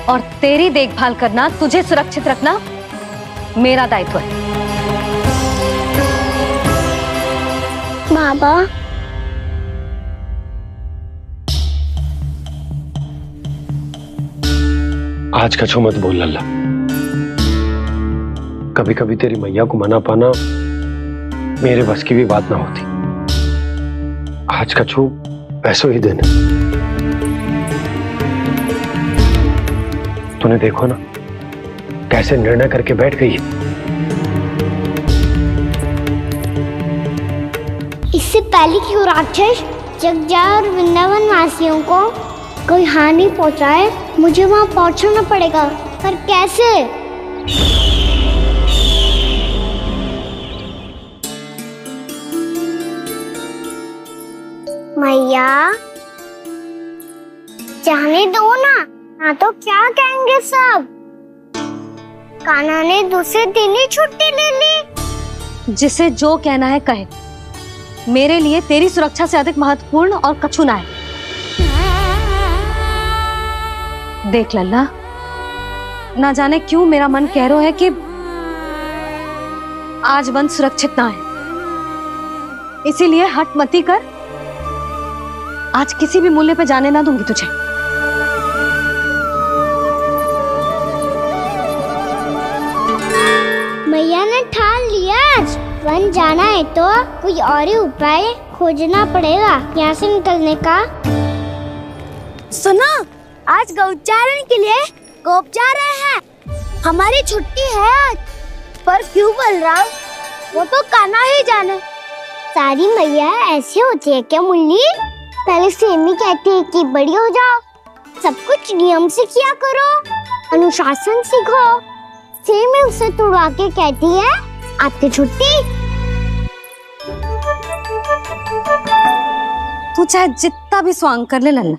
और तेरी देखभाल करना, तुझे सुरक्षित रखना मेरा दायित्व है। बाबा, आज कछु मत बोल लल्ला। कभी कभी तेरी मैया को मना पाना मेरे बस की भी बात ना होती। आज कछु पैसों ही देने। तूने देखो ना कैसे निर्णय करके बैठ गई है। इससे पहले कि वो राक्षस जगजा और वृंदावन वासियों को कोई हानि पहुंचाए, मुझे वहां पहुंचना पड़ेगा। पर कैसे? मैया, जाने दो ना तो क्या कहेंगे सब। कान्हा ने दूसरे दिन ही छुट्टी ले ली। जिसे जो कहना है कहे, मेरे लिए तेरी सुरक्षा से अधिक महत्वपूर्ण और कछु ना है। देख लल्ला, ना जाने क्यों मेरा मन कह रहा है कि आज वन सुरक्षित ना है, इसीलिए हट मती कर। आज किसी भी मूल्य पे जाने ना दूंगी तुझे। मैया ने ठान लिया, आज वन जाना है तो कोई और ही उपाय खोजना पड़ेगा यहाँ से निकलने का। सुनो, आज गौचारण के लिए गोप जा रहे हैं। हमारी छुट्टी है आज। पर क्यों बलराम? वो तो कान्हा ही जाने। सारी मैया ऐसी होती है क्या मुल्ली? पहले सेमी कहती है कि बड़ी हो जाओ, सब कुछ नियम से किया करो, अनुशासन सीखो। सेमी उसे तुड़वा के कहती है आपकी छुट्टी। तू चाहे जितना भी स्वांग कर ले लल्ला,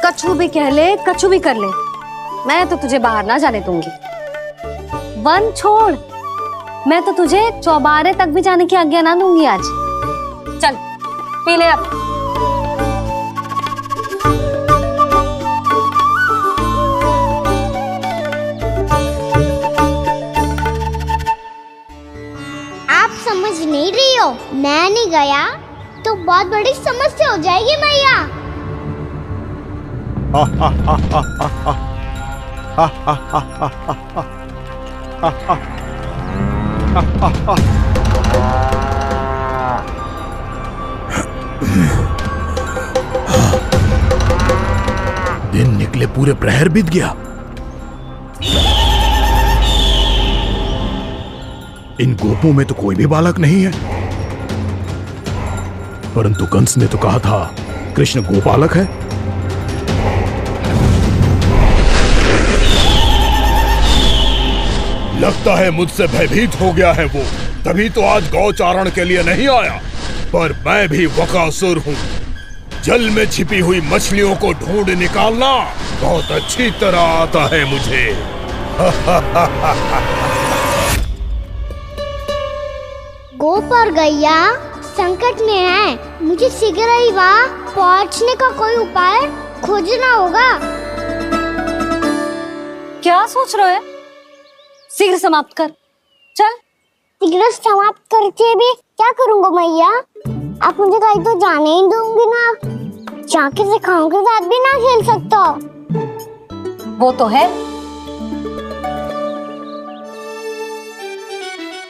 कछु भी कह ले, कछु भी कर ले, मैं तो तुझे बाहर ना जाने दूंगी। वन छोड़, मैं तो तुझे चौबारे तक भी जाने की आज्ञा ना दूंगी आज। चल पी ले अब। आप समझ नहीं रही हो, मैं नहीं गया तो बहुत बड़ी समस्या हो जाएगी मैया। दिन निकले पूरे प्रहर बीत गया। इन गोपों में तो कोई भी बालक नहीं है, परंतु कंस ने तो कहा था कृष्ण गोपालक है। लगता है मुझसे भयभीत हो गया है वो, तभी तो आज गौचारण के लिए नहीं आया। पर मैं भी वकासुर हूँ, जल में छिपी हुई मछलियों को ढूंढ निकालना बहुत अच्छी तरह आता है मुझे। गोप और गैया संकट में है, मुझे शीघ्र ही वहाँ पहुँचने का कोई उपाय खोजना होगा। क्या सोच रहे हो? शीघ्र समाप्त कर, चल। शीघ्र समाप्त करके भी क्या करूँगा मैया? आप मुझे कहीं तो जाने ही दूंगी ना, जाके सिखाओं के साथ भी ना खेल सकता। वो तो है,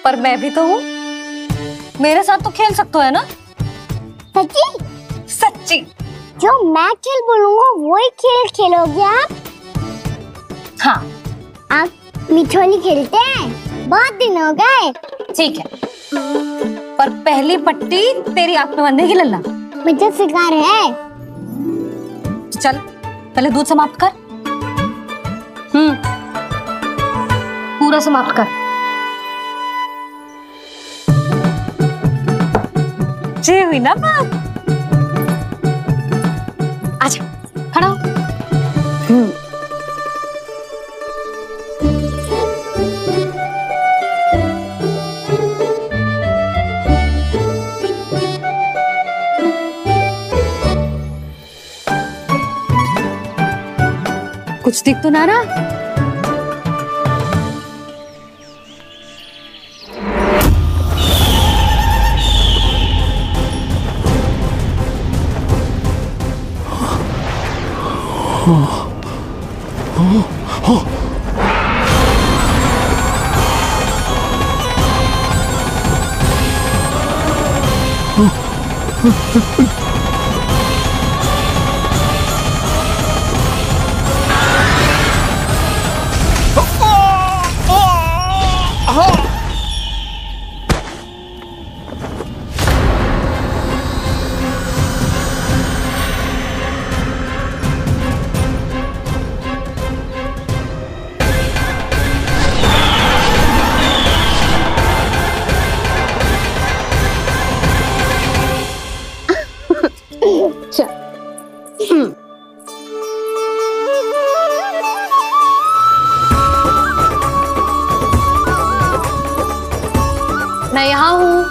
पर मैं भी तो हूँ, मेरे साथ तो खेल सकते हो है ना? सच्ची? सच्ची। जो मैं खेल बोलूँगा वही खेल खेलोगे आप? हाँ। आप मिठोली खेलते हैं? बहुत दिन हो गए। ठीक है, पर पहली पट्टी तेरी आंख में बांधने की लल्ला। मुझे शिकार है। चल पहले दूध समाप्त कर। पूरा समाप्त कर। जे हुई ना बात। आजा, खड़ा हो। कुछ दिख तो ना रहा। मैं यहाँ हूँ।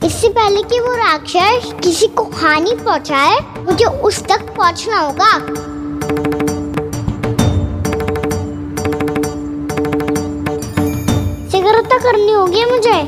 इससे पहले कि वो राक्षस किसी को हानि पहुंचाए, मुझे उस तक पहुंचना होगा। सिगरता करनी होगी मुझे।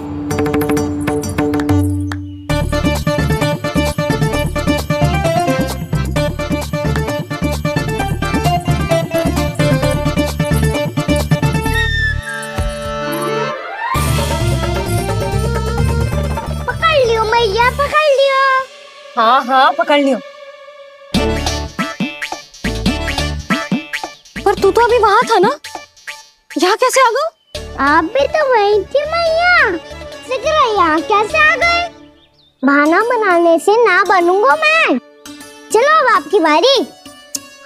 पकड़ लियो मैया, पकड़ लियो। हाँ हाँ पकड़ लियो। पर तू तो अभी वहां था ना, यहाँ कैसे आ गया? आप भी तो वही थी मैया। सिकरा यहाँ कैसे आ गए? बहाना बनाने से ना बनूंगा मैं। चलो अब आपकी बारी।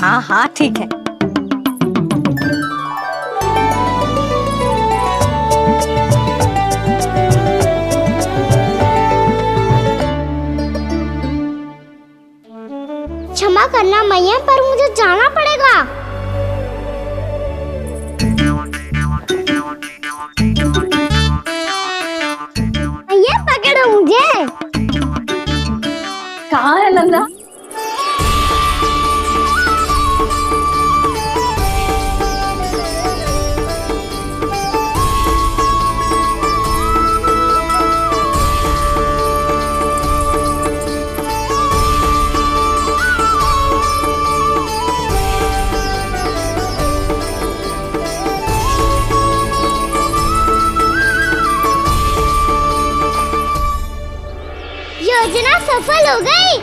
हाँ हाँ ठीक है। क्षमा करना मैया, पर मुझे जाना पड़ेगा। मैया पकड़ो मुझे। कहाँ है नंदा? योजना सफल हो गई।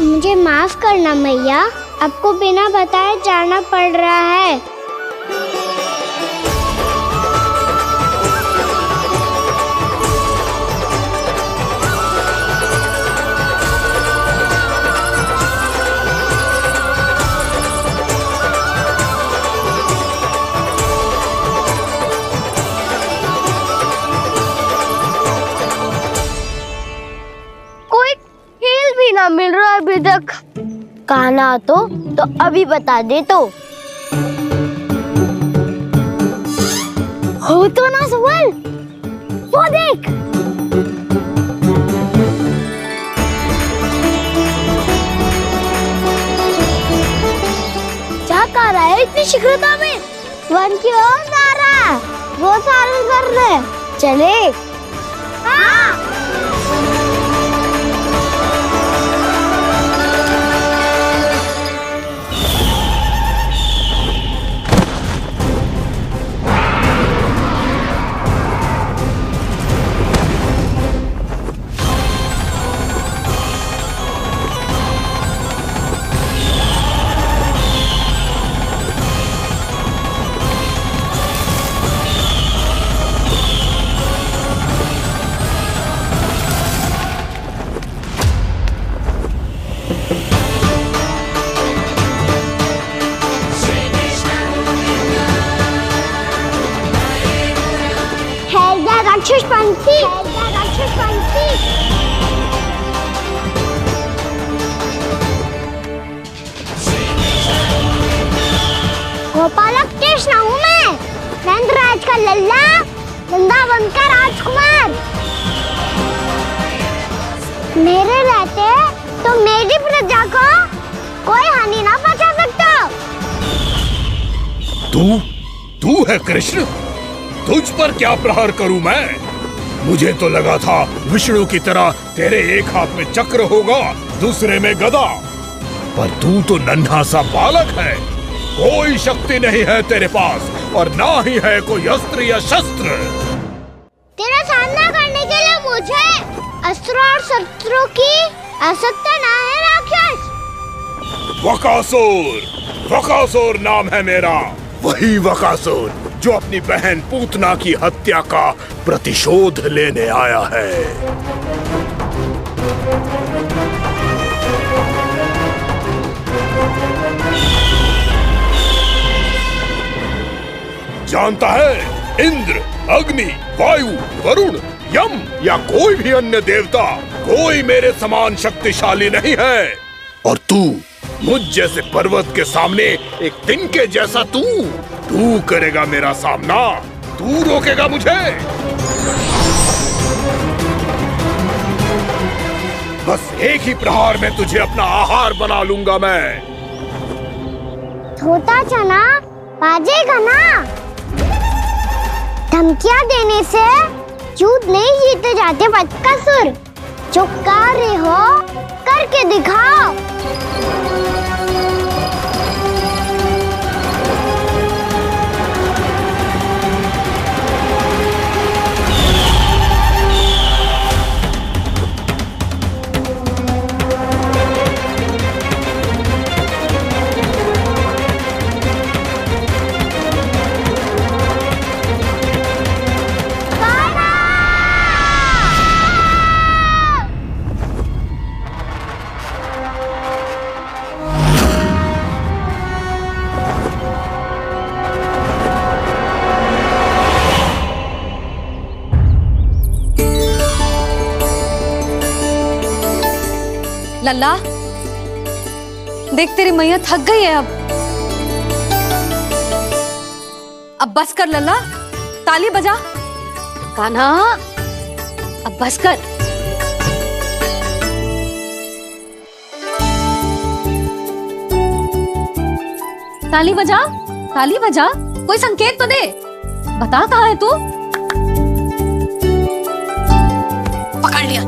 मुझे माफ करना मैया, आपको बिना बताए जाना पड़ रहा है। ना मिल रहा है अभी तक। कहना तो अभी बता दे तो। हो तो ना सवाल, वो देख। क्या कर रहा है इतनी शीघ्रता में? वन की ओर जा रहा है, वो सारे कर रहे। चले। हाँ। वृंदावन का राजकुमार। मेरे रहते तो मेरी प्रजा को कोई हानि ना पहुंचा सकता। तू है कृष्ण? तुझ पर क्या प्रहार करूं मैं? मुझे तो लगा था विष्णु की तरह तेरे एक हाथ में चक्र होगा, दूसरे में गदा, पर तू तो नन्हा सा बालक है। कोई शक्ति नहीं है तेरे पास और ना ही है कोई अस्त्र या शस्त्र। तेरा सामना करने के लिए मुझे अस्त्रों और शस्त्रों की आवश्यकता ना है राक्षस। वकासुर नाम है मेरा, वही वकासुर जो अपनी बहन पूतना की हत्या का प्रतिशोध लेने आया है। जानता है, इंद्र, अग्नि, वायु, वरुण, यम या कोई भी अन्य देवता कोई मेरे समान शक्तिशाली नहीं है। और तू मुझ जैसे पर्वत के सामने एक तिनके जैसा तू करेगा मेरा सामना? तू रोकेगा मुझे? बस एक ही प्रहार में तुझे अपना आहार बना लूंगा मैं। छोटा चना बाजेगा ना? धमकियां देने से युद्ध नहीं जीते जाते बदकसूर। जो कार्य हो करके दिखाओ। लल्ला, देख तेरी मैया थक गई है अब बस कर लल्ला, ताली बजा। कान्हा, अब बस कर। ताली बजा, ताली बजा, कोई संकेत तो दे, बता कहाँ है तू? पकड़ लिया।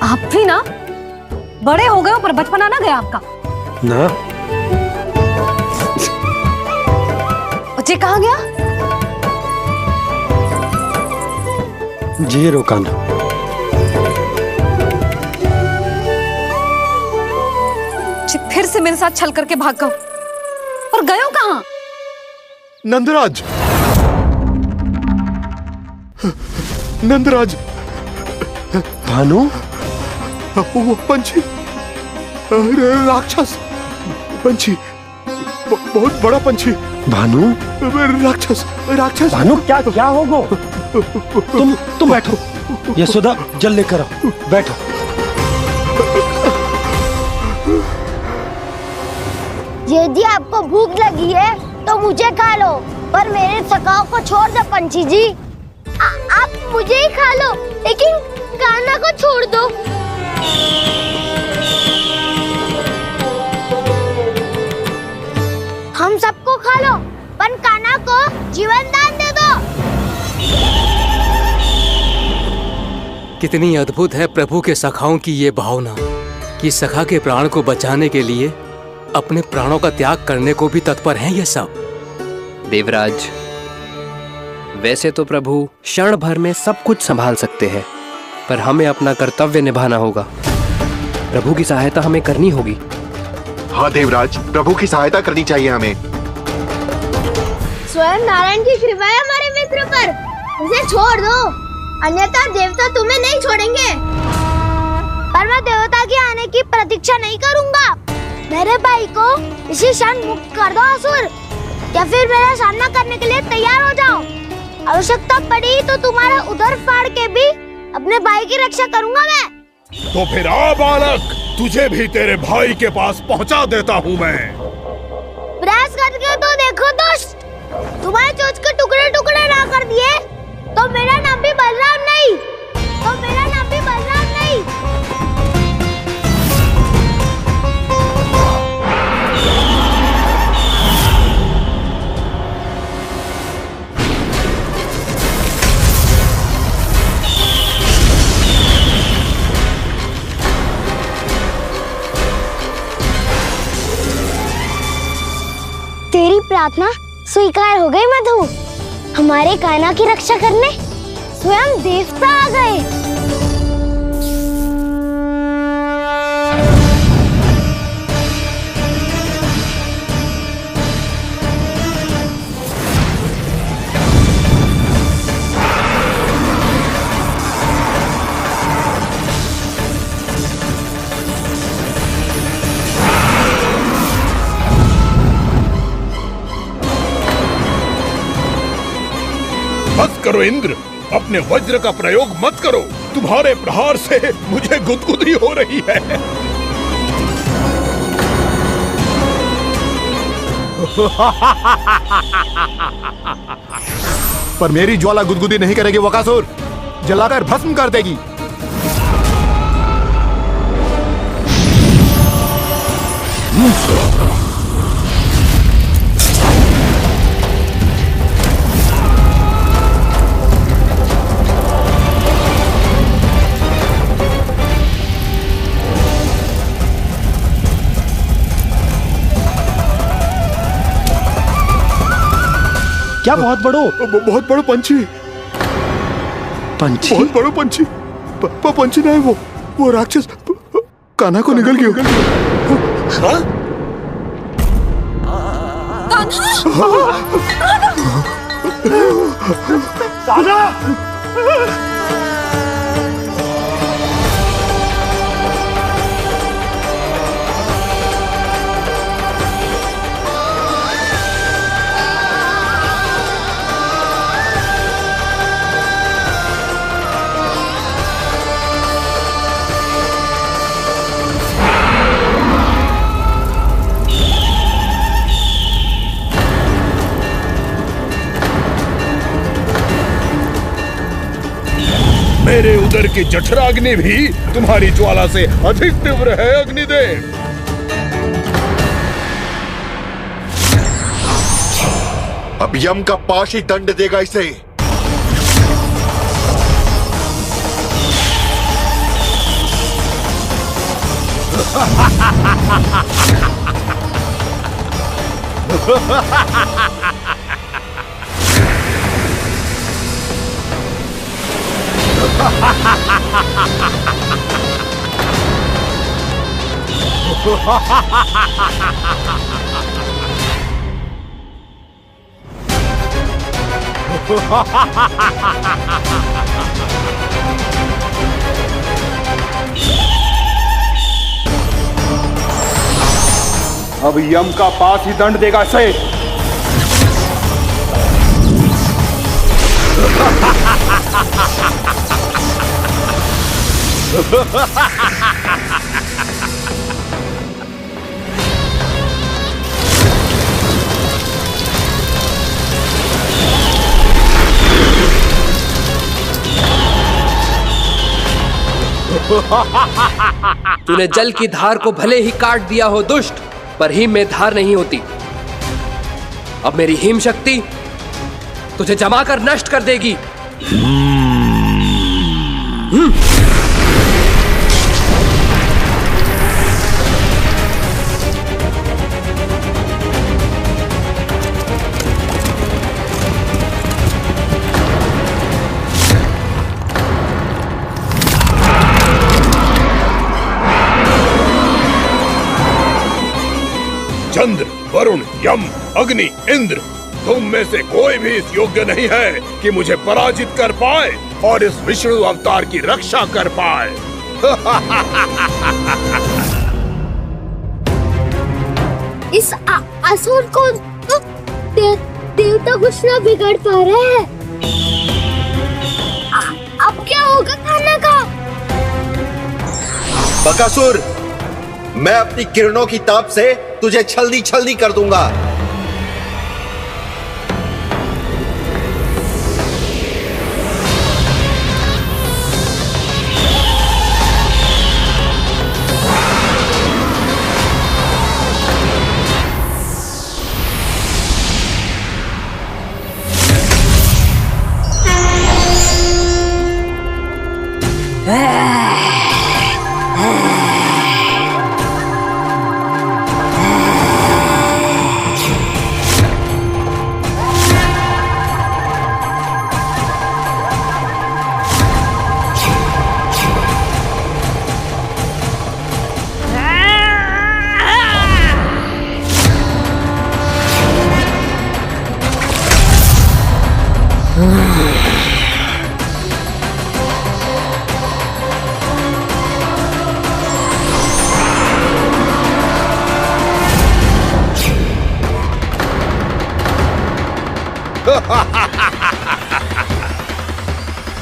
आप भी ना बड़े हो गए हो पर बचपना ना गया आपका ना। बच्चे कहाँ गया? जी रोकाना। फिर से मेरे साथ छल करके भाग गए और गए हो कहाँ? नंदराज, नंदराज। भानु, वो पंछी, राक्षस पंछी, बहुत बड़ा पंछी। भानु, राक्षस, राक्षस। भानु, क्या क्या होगा? तुम बैठो, यशोदा जल लेकर आओ, बैठो। यदि आपको भूख लगी है तो मुझे खा लो, पर मेरे सखाओं को छोड़ दो पंछी जी। आप मुझे ही खा लो, लेकिन कान्हा को छोड़ दो। हम सबको खा लो, पर कान्हा को जीवन दान दे दो। कितनी अद्भुत है प्रभु के सखाओं की ये भावना कि सखा के प्राण को बचाने के लिए अपने प्राणों का त्याग करने को भी तत्पर हैं ये सब। देवराज, वैसे तो प्रभु क्षण भर में सब कुछ संभाल सकते हैं, पर हमें अपना कर्तव्य निभाना होगा। प्रभु की सहायता हमें करनी होगी। हाँ देवराज, प्रभु की सहायता करनी चाहिए हमें। स्वयं नारायण की कृपा है हमारे मित्र पर, उसे छोड़ दो, अन्यथा देवता तुम्हें नहीं छोड़ेंगे। पर मैं देवता के आने की प्रतीक्षा नहीं करूंगा। मेरे भाई को इसी क्षण मुक्त कर दो असुर, या फिर मेरा सामना करने के लिए तैयार हो जाओ। आवश्यकता पड़ी तो तुम्हारा उधर फाड़ के भी अपने भाई की रक्षा करूंगा मैं। तो फिर आ बालक, तुझे भी तेरे भाई के पास पहुंचा देता हूँ मैं। देखो दोस्त, तुम्हारे चोंच के टुकड़े टुकड़े ना कर दिए तो मेरा नाम भी बलराम नहीं, तो मेरा नाम भी बलराम नहीं। तेरी प्रार्थना स्वीकार हो गई मधु। हमारे कान्हा की रक्षा करने स्वयं देवता आ गए। बस करो इंद्र, अपने वज्र का प्रयोग मत करो। तुम्हारे प्रहार से मुझे गुदगुदी हो रही है। पर मेरी ज्वाला गुदगुदी नहीं करेगी वकासुर, जलाकर भस्म कर देगी। क्या बहुत बड़ो? बहुत बड़ो पंछी। पंछी? बहुत बड़ो पंछी। पंछी नहीं, वो राक्षस कान्हा को निगल गया। हाँ? कान्हा! मेरे उदर की जठराग्नि भी तुम्हारी ज्वाला से अधिक तीव्र है अग्निदेव। अब यम का पाश ही दंड देगा इसे। अब यम का पास ही दंड देगा इसे। तूने जल की धार को भले ही काट दिया हो दुष्ट, पर हिम में धार नहीं होती। अब मेरी हिम शक्ति तुझे जमाकर नष्ट कर देगी। चंद्र, वरुण, यम, अग्नि, इंद्र, तुम में से कोई भी इस योग्य नहीं है कि मुझे पराजित कर पाए और इस विष्णु अवतार की रक्षा कर पाए। इस असुर को तो देवता कुछ ना बिगाड़ पा रहे हैं। अब क्या होगा कान्हा का? बकासुर, मैं अपनी किरणों की ताप से तुझे छल्दी छल्दी कर दूंगा।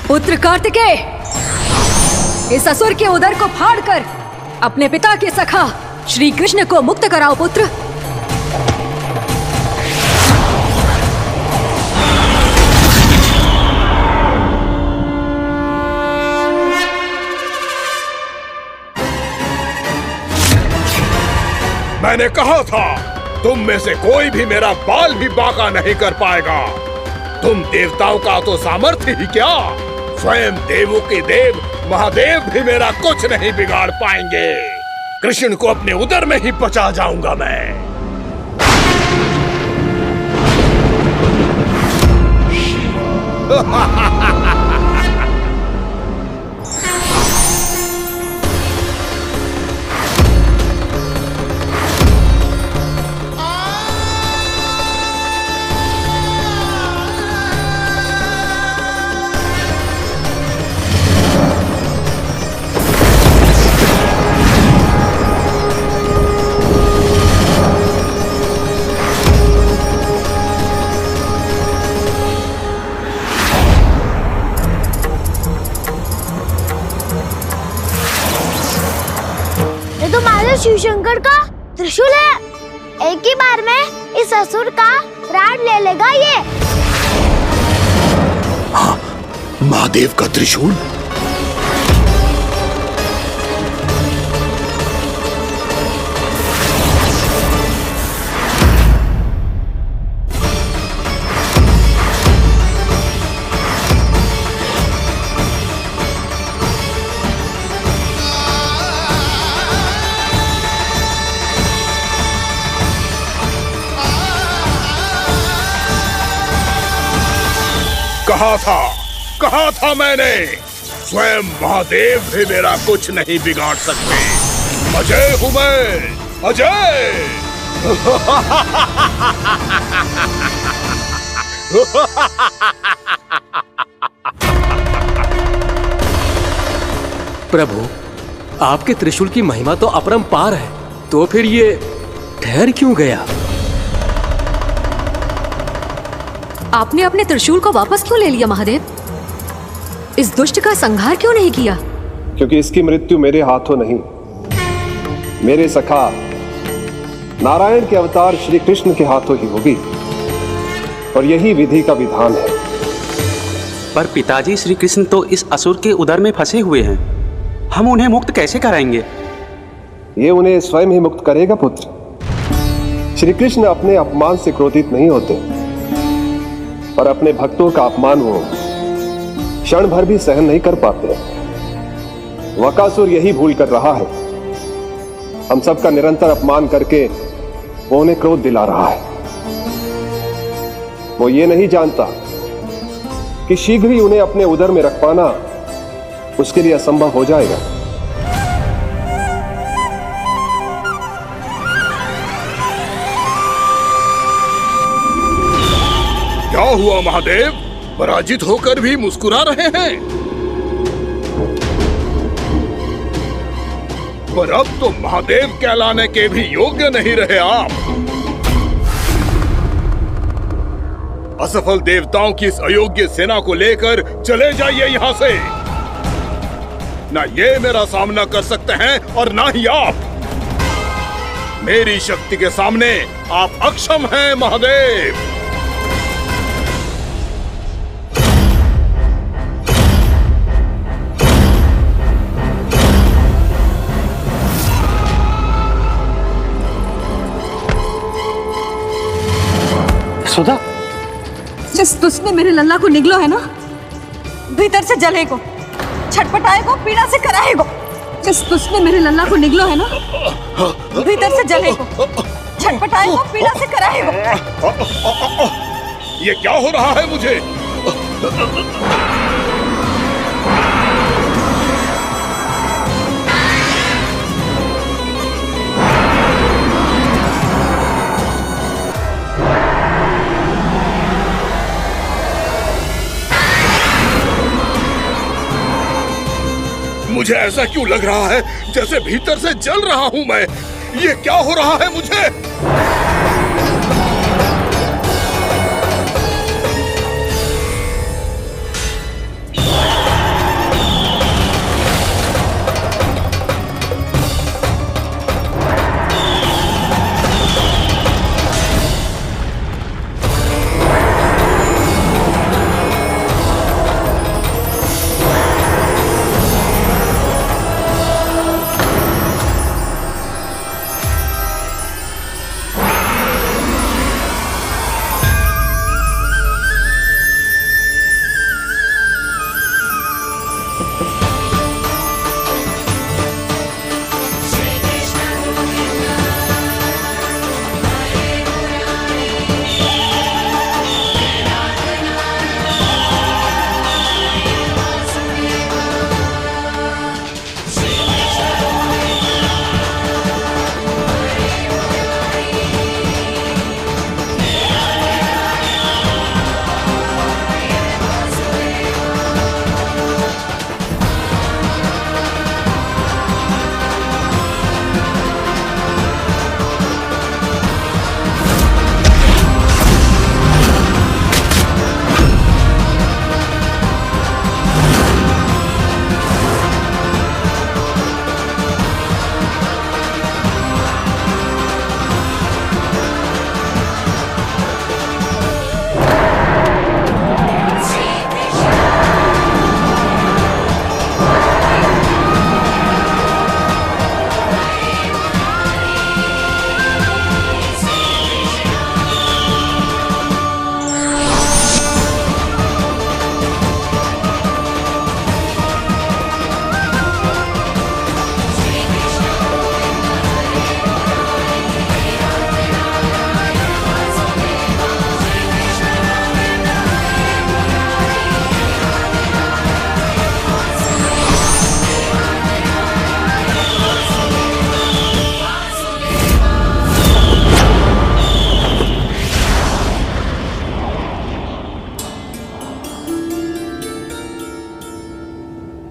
पुत्र कार्तिकेय, इस असुर के उदर को फाड़कर अपने पिता के सखा श्री कृष्ण को मुक्त कराओ पुत्र। मैंने कहा था तुम में से कोई भी मेरा बाल भी बांका नहीं कर पाएगा। तुम देवताओं का तो सामर्थ्य ही क्या, स्वयं देवों के देव महादेव भी मेरा कुछ नहीं बिगाड़ पाएंगे। कृष्ण को अपने उदर में ही पचा जाऊंगा मैं। शिव शंकर का त्रिशूल है। एक ही बार में इस असुर का प्राण ले लेगा ये। हाँ, महादेव का त्रिशूल। कहा था मैंने, स्वयं महादेव भी मेरा कुछ नहीं बिगाड़ सकते। अजय हूं मैं, अजय। प्रभु, आपके त्रिशूल की महिमा तो अपरंपार है, तो फिर ये ठहर क्यों गया? आपने अपने त्रिशूल को वापस क्यों ले लिया महादेव? इस दुष्ट का संहार क्यों नहीं किया? क्योंकि इसकी मृत्यु मेरे हाथों नहीं, मेरे सखा नारायण के अवतार श्री कृष्ण के हाथों ही होगी, और यही विधि का विधान है। पर पिताजी, श्री कृष्ण तो इस असुर के उदर में फंसे हुए हैं, हम उन्हें मुक्त कैसे कराएंगे? ये उन्हें स्वयं ही मुक्त करेगा पुत्र। श्री कृष्ण अपने अपमान से क्रोधित नहीं होते, पर अपने भक्तों का अपमान वो क्षण भर भी सहन नहीं कर पाते। वकासुर यही भूल कर रहा है, हम सबका निरंतर अपमान करके वो उन्हें क्रोध दिला रहा है। वो ये नहीं जानता कि शीघ्र ही उन्हें अपने उदर में रख पाना उसके लिए असंभव हो जाएगा। क्या हुआ महादेव, पराजित होकर भी मुस्कुरा रहे हैं? पर अब तो महादेव कहलाने के भी योग्य नहीं रहे आप। असफल देवताओं की इस अयोग्य सेना को लेकर चले जाइए यहाँ से। ना ये मेरा सामना कर सकते हैं और ना ही आप। मेरी शक्ति के सामने आप अक्षम हैं महादेव। सुधा, जिस दुष्ट ने मेरे लल्ला को निगलो है ना, भीतर से जले को, छटपटाएगो, पीड़ा से कराएगो। जिस दुष्ट ने मेरे लल्ला को निगलो है ना, भीतर से जलेगो, छटपटाएगो, पीड़ा से कराएगो। ये क्या हो रहा है मुझे? मुझे ऐसा क्यों लग रहा है जैसे भीतर से जल रहा हूं मैं? ये क्या हो रहा है मुझे?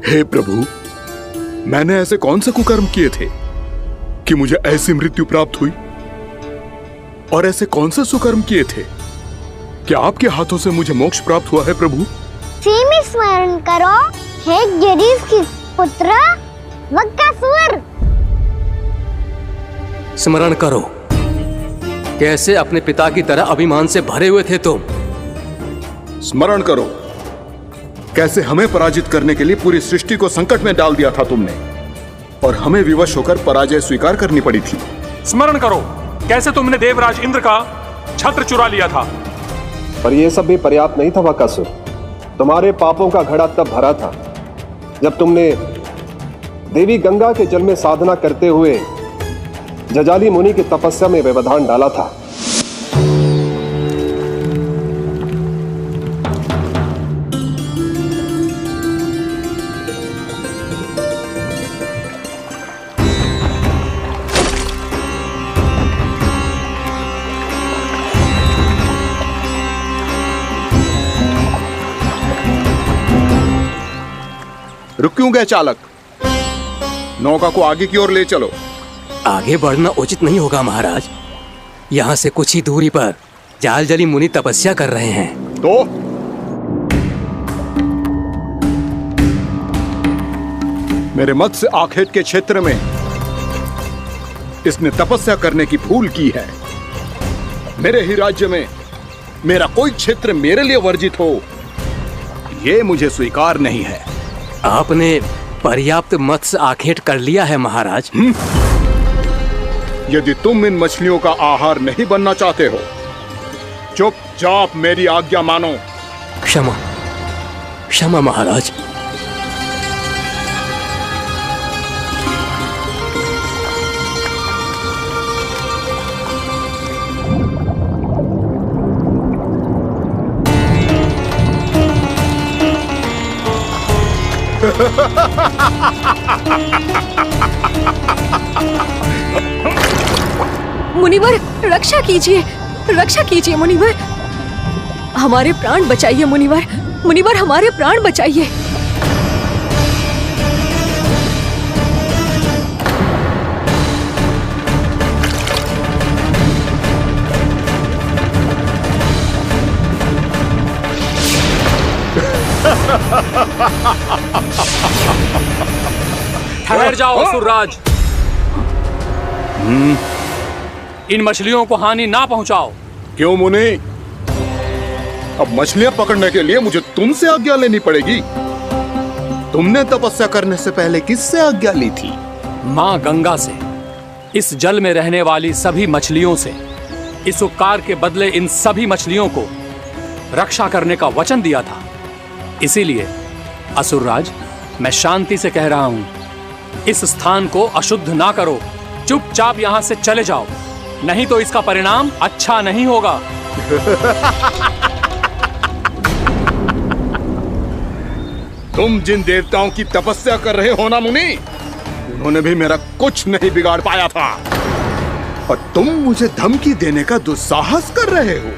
हे प्रभु, मैंने ऐसे कौन से कुकर्म किए थे कि मुझे ऐसी मृत्यु प्राप्त हुई? और ऐसे कौन से सुकर्म किए थे कि आपके हाथों से मुझे मोक्ष प्राप्त हुआ है प्रभु? सीमित स्मरण करो, हे गिरीश की पुत्र वक्कासुर। स्मरण करो, कैसे अपने पिता की तरह अभिमान से भरे हुए थे तुम। स्मरण करो, कैसे हमें पराजित करने के लिए पूरी सृष्टि को संकट में डाल दिया था तुमने, और हमें विवश होकर पराजय स्वीकार करनी पड़ी थी। स्मरण करो, कैसे तुमने देवराज इंद्र का छत्र चुरा लिया था। पर यह सब भी पर्याप्त नहीं था वक्कासुर। तुम्हारे पापों का घड़ा तब भरा था जब तुमने देवी गंगा के जल में साधना करते हुए जजाली मुनि की तपस्या में व्यवधान डाला था। रुक क्यों गए चालक? नौका को आगे की ओर ले चलो। आगे बढ़ना उचित नहीं होगा महाराज। यहाँ से कुछ ही दूरी पर जालजली मुनि तपस्या कर रहे हैं। तो मेरे मत्स्य आखेट के क्षेत्र में इसने तपस्या करने की भूल की है। मेरे ही राज्य में मेरा कोई क्षेत्र मेरे लिए वर्जित हो, यह मुझे स्वीकार नहीं है। आपने पर्याप्त मत्स्य आखेट कर लिया है महाराज। यदि तुम इन मछलियों का आहार नहीं बनना चाहते हो, चुपचाप मेरी आज्ञा मानो। क्षमा, क्षमा महाराज। मुनिवर रक्षा कीजिए मुनिवर, हमारे प्राण बचाइए मुनिवर, मुनिवर हमारे प्राण बचाइए। ठहर जाओ असुरराज, इन मछलियों को हानि ना पहुंचाओ। क्यों मुनि? अब मछलियां पकड़ने के लिए मुझे तुमसे आज्ञा लेनी पड़ेगी। तुमने तपस्या करने से पहले किससे आज्ञा ली थी? मां गंगा से, इस जल में रहने वाली सभी मछलियों से। इस उपकार के बदले इन सभी मछलियों को रक्षा करने का वचन दिया था। इसीलिए असुरराज, मैं शांति से कह रहा हूं, इस स्थान को अशुद्ध ना करो, चुपचाप यहां से चले जाओ, नहीं तो इसका परिणाम अच्छा नहीं होगा। तुम जिन देवताओं की तपस्या कर रहे हो ना मुनि, उन्होंने भी मेरा कुछ नहीं बिगाड़ पाया था, और तुम मुझे धमकी देने का दुस्साहस कर रहे हो।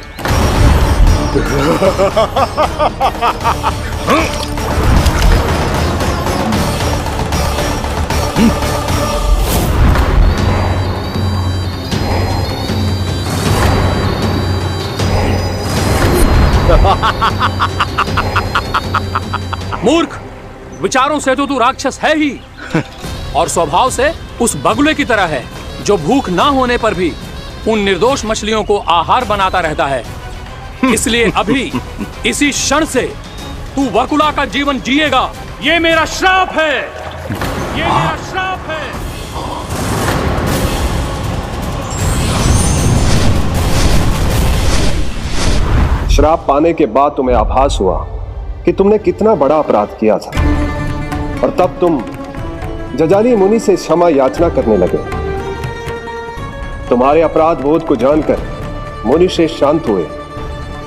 मूर्ख, विचारों से तो तू राक्षस है ही, और स्वभाव से उस बगुले की तरह है जो भूख ना होने पर भी उन निर्दोष मछलियों को आहार बनाता रहता है। इसलिए अभी इसी क्षण से तू वकुला का जीवन जिएगा। ये मेरा श्राप है, ये मेरा श्राप है। श्राप पाने के बाद तुम्हें आभास हुआ कि तुमने कितना बड़ा अपराध किया था, और तब तुम जजाली मुनि से क्षमा याचना करने लगे। तुम्हारे अपराध बोध को जानकर मुनि श्रेष्ठ शांत हुए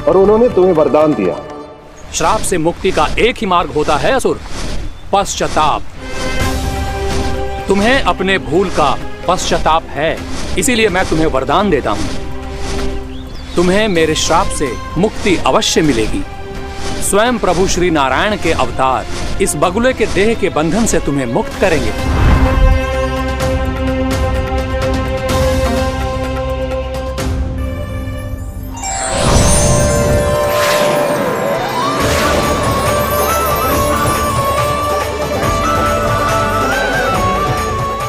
और उन्होंने तुम्हें वरदान दिया। श्राप से मुक्ति का एक ही मार्ग होता है असुर, पश्चाताप। तुम्हें अपने भूल का पश्चाताप है, इसीलिए मैं तुम्हें वरदान देता हूं। तुम्हें मेरे श्राप से मुक्ति अवश्य मिलेगी। स्वयं प्रभु श्री नारायण के अवतार इस बगुले के देह के बंधन से तुम्हें मुक्त करेंगे।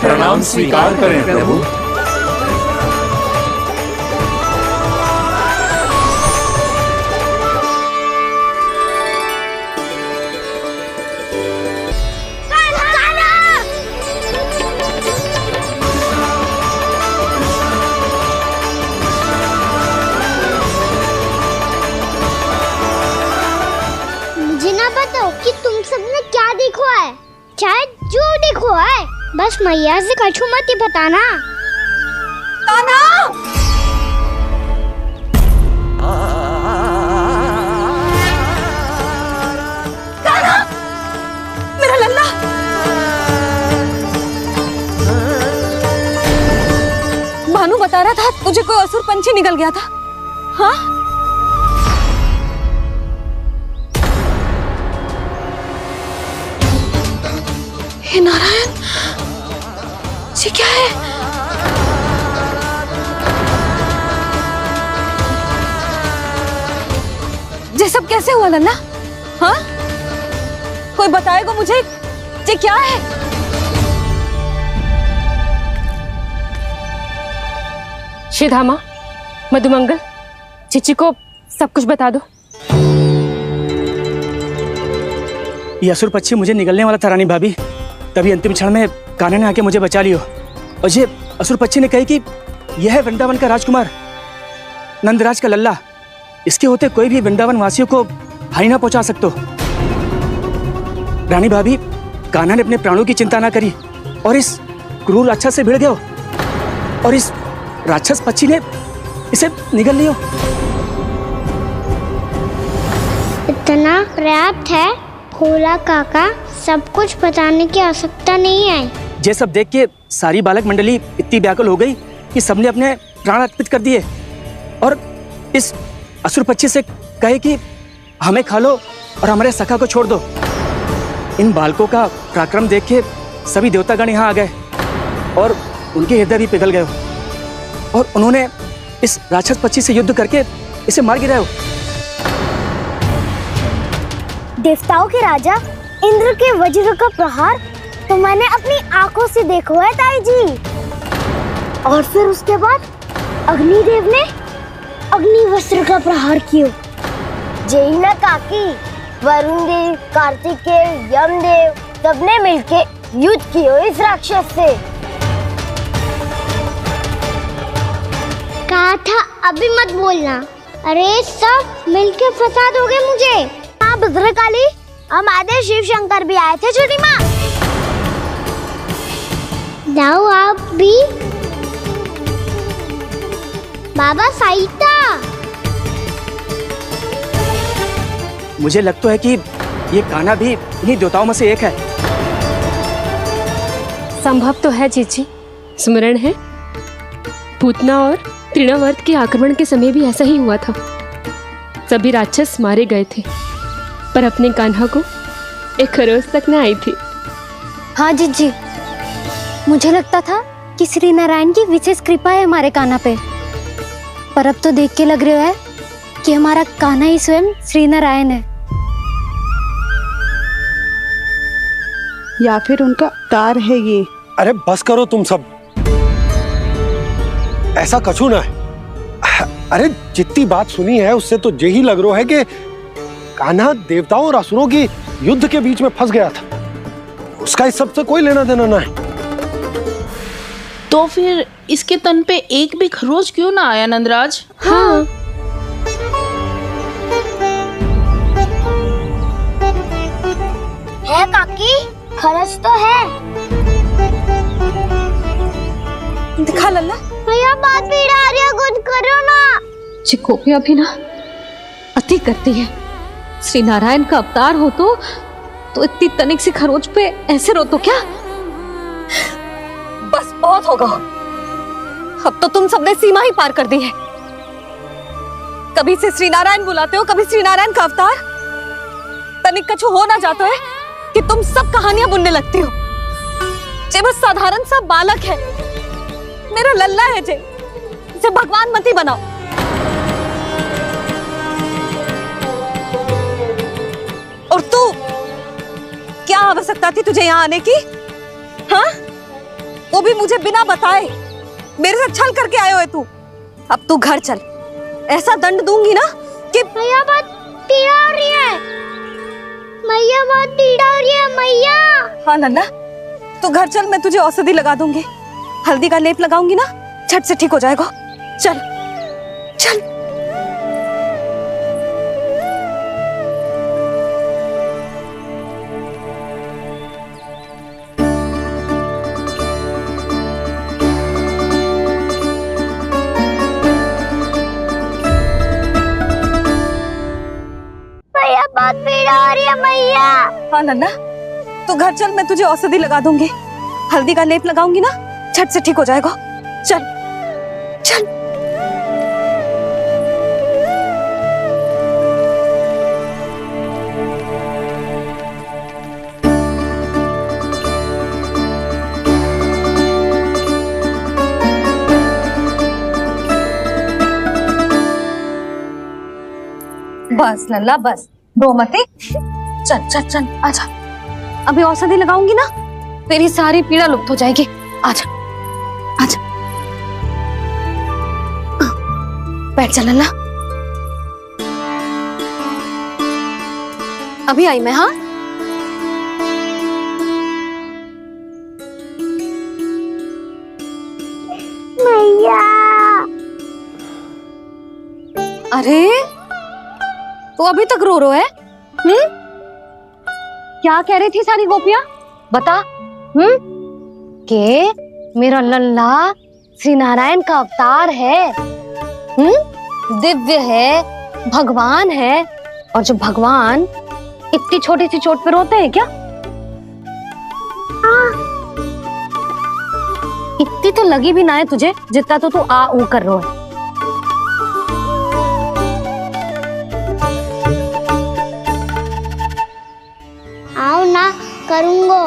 प्रणाम स्वीकार करें प्रभु। कि तुम सबने क्या देखा है, चाहे जो देखा है, बस मैया से कछु मत ही बताना। ताना! ताना! मेरा लल्ला! भानु बता रहा था तुझे कोई असुर पंछी निकल गया था। हाँ? हे नारायण, ये क्या है? ये सब कैसे हुआ लल्ला? हाँ? कोई बताएगा मुझे ये क्या है? श्रीधामा, मधुमंगल, चिची को सब कुछ बता दो। ये असुर पक्षी मुझे निकलने वाला था रानी भाभी, तभी अंतिम क्षण में कान्हा ने आके मुझे बचा लियो। और ये असुर पक्षी ने कही कि यह है वृंदावन का राजकुमार, नंदराज का लल्ला। इसके होते कोई भी वृंदावन वासियों को हानि ना पहुंचा सकते। रानी भाभी, कान्हा ने अपने प्राणों की चिंता ना करी और इस क्रूर राक्षस से भिड़ गयो, और इस राक्षस पक्षी ने इसे निगल लियो। इतना पर्याप्त है, भोला काका, सब कुछ बताने की आवश्यकता नहीं है। ये सब देख के सारी बालक मंडली इतनी व्याकुल हो गई कि सबने अपने प्राण अर्पित कर दिए और इस असुर पक्षी से कहे कि हमें खा लो और हमारे सखा को छोड़ दो। इन बालकों का पराक्रम देख के सभी देवतागण यहाँ आ गए और उनके हृदय भी पिघल गए और उन्होंने इस राक्षस पक्षी से युद्ध करके इसे मार गिराया। देवताओं के राजा इंद्र के वज्र का प्रहार तो मैंने अपनी आंखों से देखा है ताई जी। और फिर उसके बाद अग्निदेव ने अग्निवस्त्र का प्रहार किया। जय ना काकी, वरुण देव, कार्तिकेय, यमदेव सबने मिलके युद्ध किया इस राक्षस से। कहा था अभी मत बोलना। अरे सब मिलके फंसा दोगे मुझे। हाँ भद्रकाली, हमारे शिव शंकर भी आए थे छोटी माँ। जाओ आप भी। बाबा साईता, मुझे लगता है कि ये कान्हा भी इन्हीं देवताओं में से एक है। संभव तो है जीजी। स्मरण है पूतना और तृणावर्त के आक्रमण के समय भी ऐसा ही हुआ था। सभी राक्षस मारे गए थे पर अपने कान्हा को एक खरोच तक न आई थी। हाँ जीजी, मुझे लगता था कि श्री नारायण की विशेष कृपा है हमारे कान्हा पे, पर अब तो देख के लग रहा है कि हमारा कान्हा ही स्वयं श्री नारायण है। या फिर उनका अवतार है ये। अरे बस करो तुम सब, ऐसा कछु ना है। अरे जितनी बात सुनी है उससे तो यही लग रहा है कि कान्हा देवताओं और असुरों की युद्ध के बीच में फंस गया था। उसका इस सब से कोई लेना देना ना है। तो फिर इसके तन पे एक भी खरोच क्यों ना आया नंदराज? हाँ। है काकी, खरच तो है। दिखा लल्ला। भैया बात पीड़ा आ रही है, कुछ करो ना। चिकोपिया भी ना अति करती है। श्री नारायण का अवतार हो तो इतनी तनिक सी खरोच पे ऐसे रो तो क्या? बस बहुत होगा। अब तो तुम सबने सीमा ही पार कर दी है। कभी से श्री नारायण बुलाते हो, कभी श्री नारायण का अवतार। तनिक कछु हो ना जाता है कि तुम सब कहानियां बुनने लगती हो। जे बस साधारण सा बालक है, मेरा लल्ला है जे भगवान मती बनाओ। और तू क्या आवश्यकता थी तुझे यहाँ आने की? हाँ, वो भी मुझे बिना बताए। मेरे से छल करके आए हो तू। अब तू घर चल, ऐसा दंड दूंगी ना कि मैया बहुत पीड़ा हो रही है। मैया बहुत पीड़ा हो रही है मैया। हाँ नन्ना, तू घर चल, मैं तुझे औषधि लगा दूंगी। हल्दी का लेप लगाऊंगी ना, झट से ठीक हो जाएगा। चल चल। मैया बहुत पीड़ा हो रही है मैया। हाँ नन्ना, तू घर चल, मैं तुझे औषधि लगा दूंगी। हल्दी का लेप लगाऊंगी ना, झट से ठीक हो जाएगा। चल चल। बस लल्ला बस, रो मते। चल चल चल, आजा। अभी औषधि लगाऊंगी ना, तेरी सारी पीड़ा लुप्त हो जाएगी। आजा आजा, बैठ जा लल्ला। अभी आई मैं। हाँ मैया। अरे तो अभी तक रो रो है? क्या कह रही थी सारी गोपियां? बता। के मेरा लल्ला श्री नारायण का अवतार है। दिव्य है, भगवान है। और जब भगवान इतनी छोटी सी चोट पे रोते हैं क्या? इतनी तो लगी भी ना है तुझे जितना तो तू आ ऊ कर रहा है। आओ ना करूंगो।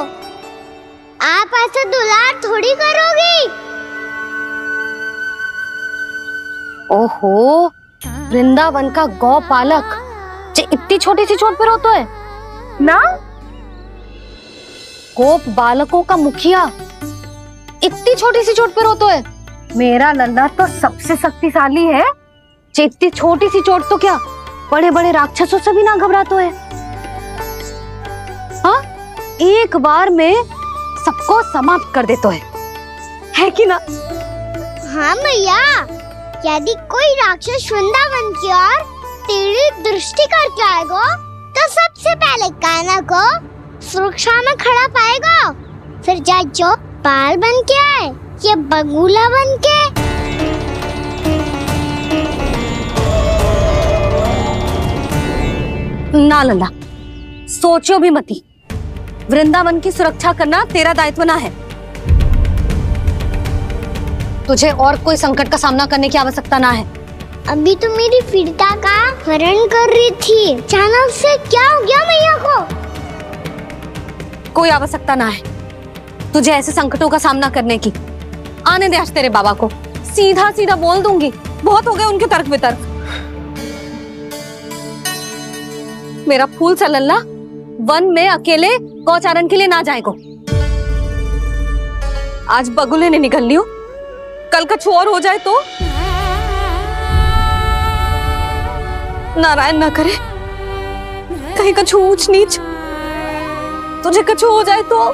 आप ऐसा दुलार थोड़ी करोगी। ओहो, वृंदावन का गौपालक जे इतनी छोटी सी चोट पे रोता है ना? गोप बालकों का मुखिया इतनी छोटी सी चोट पे रोता है? मेरा लल्ला तो सबसे शक्तिशाली है। जे इतनी छोटी सी चोट तो क्या बड़े बड़े राक्षसों से भी ना घबराता है। हाँ, एक बार में सबको समाप्त कर देता है कि ना? हाँ मैया, यदि कोई राक्षस वृंदावन की ओर तेरी दृष्टि करके आएगा तो सबसे पहले कान्हा को सुरक्षा में खड़ा पाएगा। फिर चाहे जो बाल बन के आए या बगुला बन के। ना लल्ला, सोचो भी मती। वृंदावन की सुरक्षा करना तेरा दायित्व ना है। तुझे और कोई संकट का सामना करने की आवश्यकता ना है। अभी तो मेरी पीड़िता का हरण कर रही थी, अचानक से क्या हो गया मैया को? कोई आवश्यकता ना है तुझे ऐसे संकटों का सामना करने की। आने दे आज तेरे बाबा को, सीधा सीधा बोल दूंगी। बहुत हो गए उनके तर्क वितर्क। मेरा फूल सा लल्ला वन में अकेले गौचारण के लिए ना जाएगो। आज बगुले ने निकल लियो, कल कछु और हो जाए तो? नारायण ना करे, कहीं कछु ऊंच नीच तुझे कछु हो जाए तो?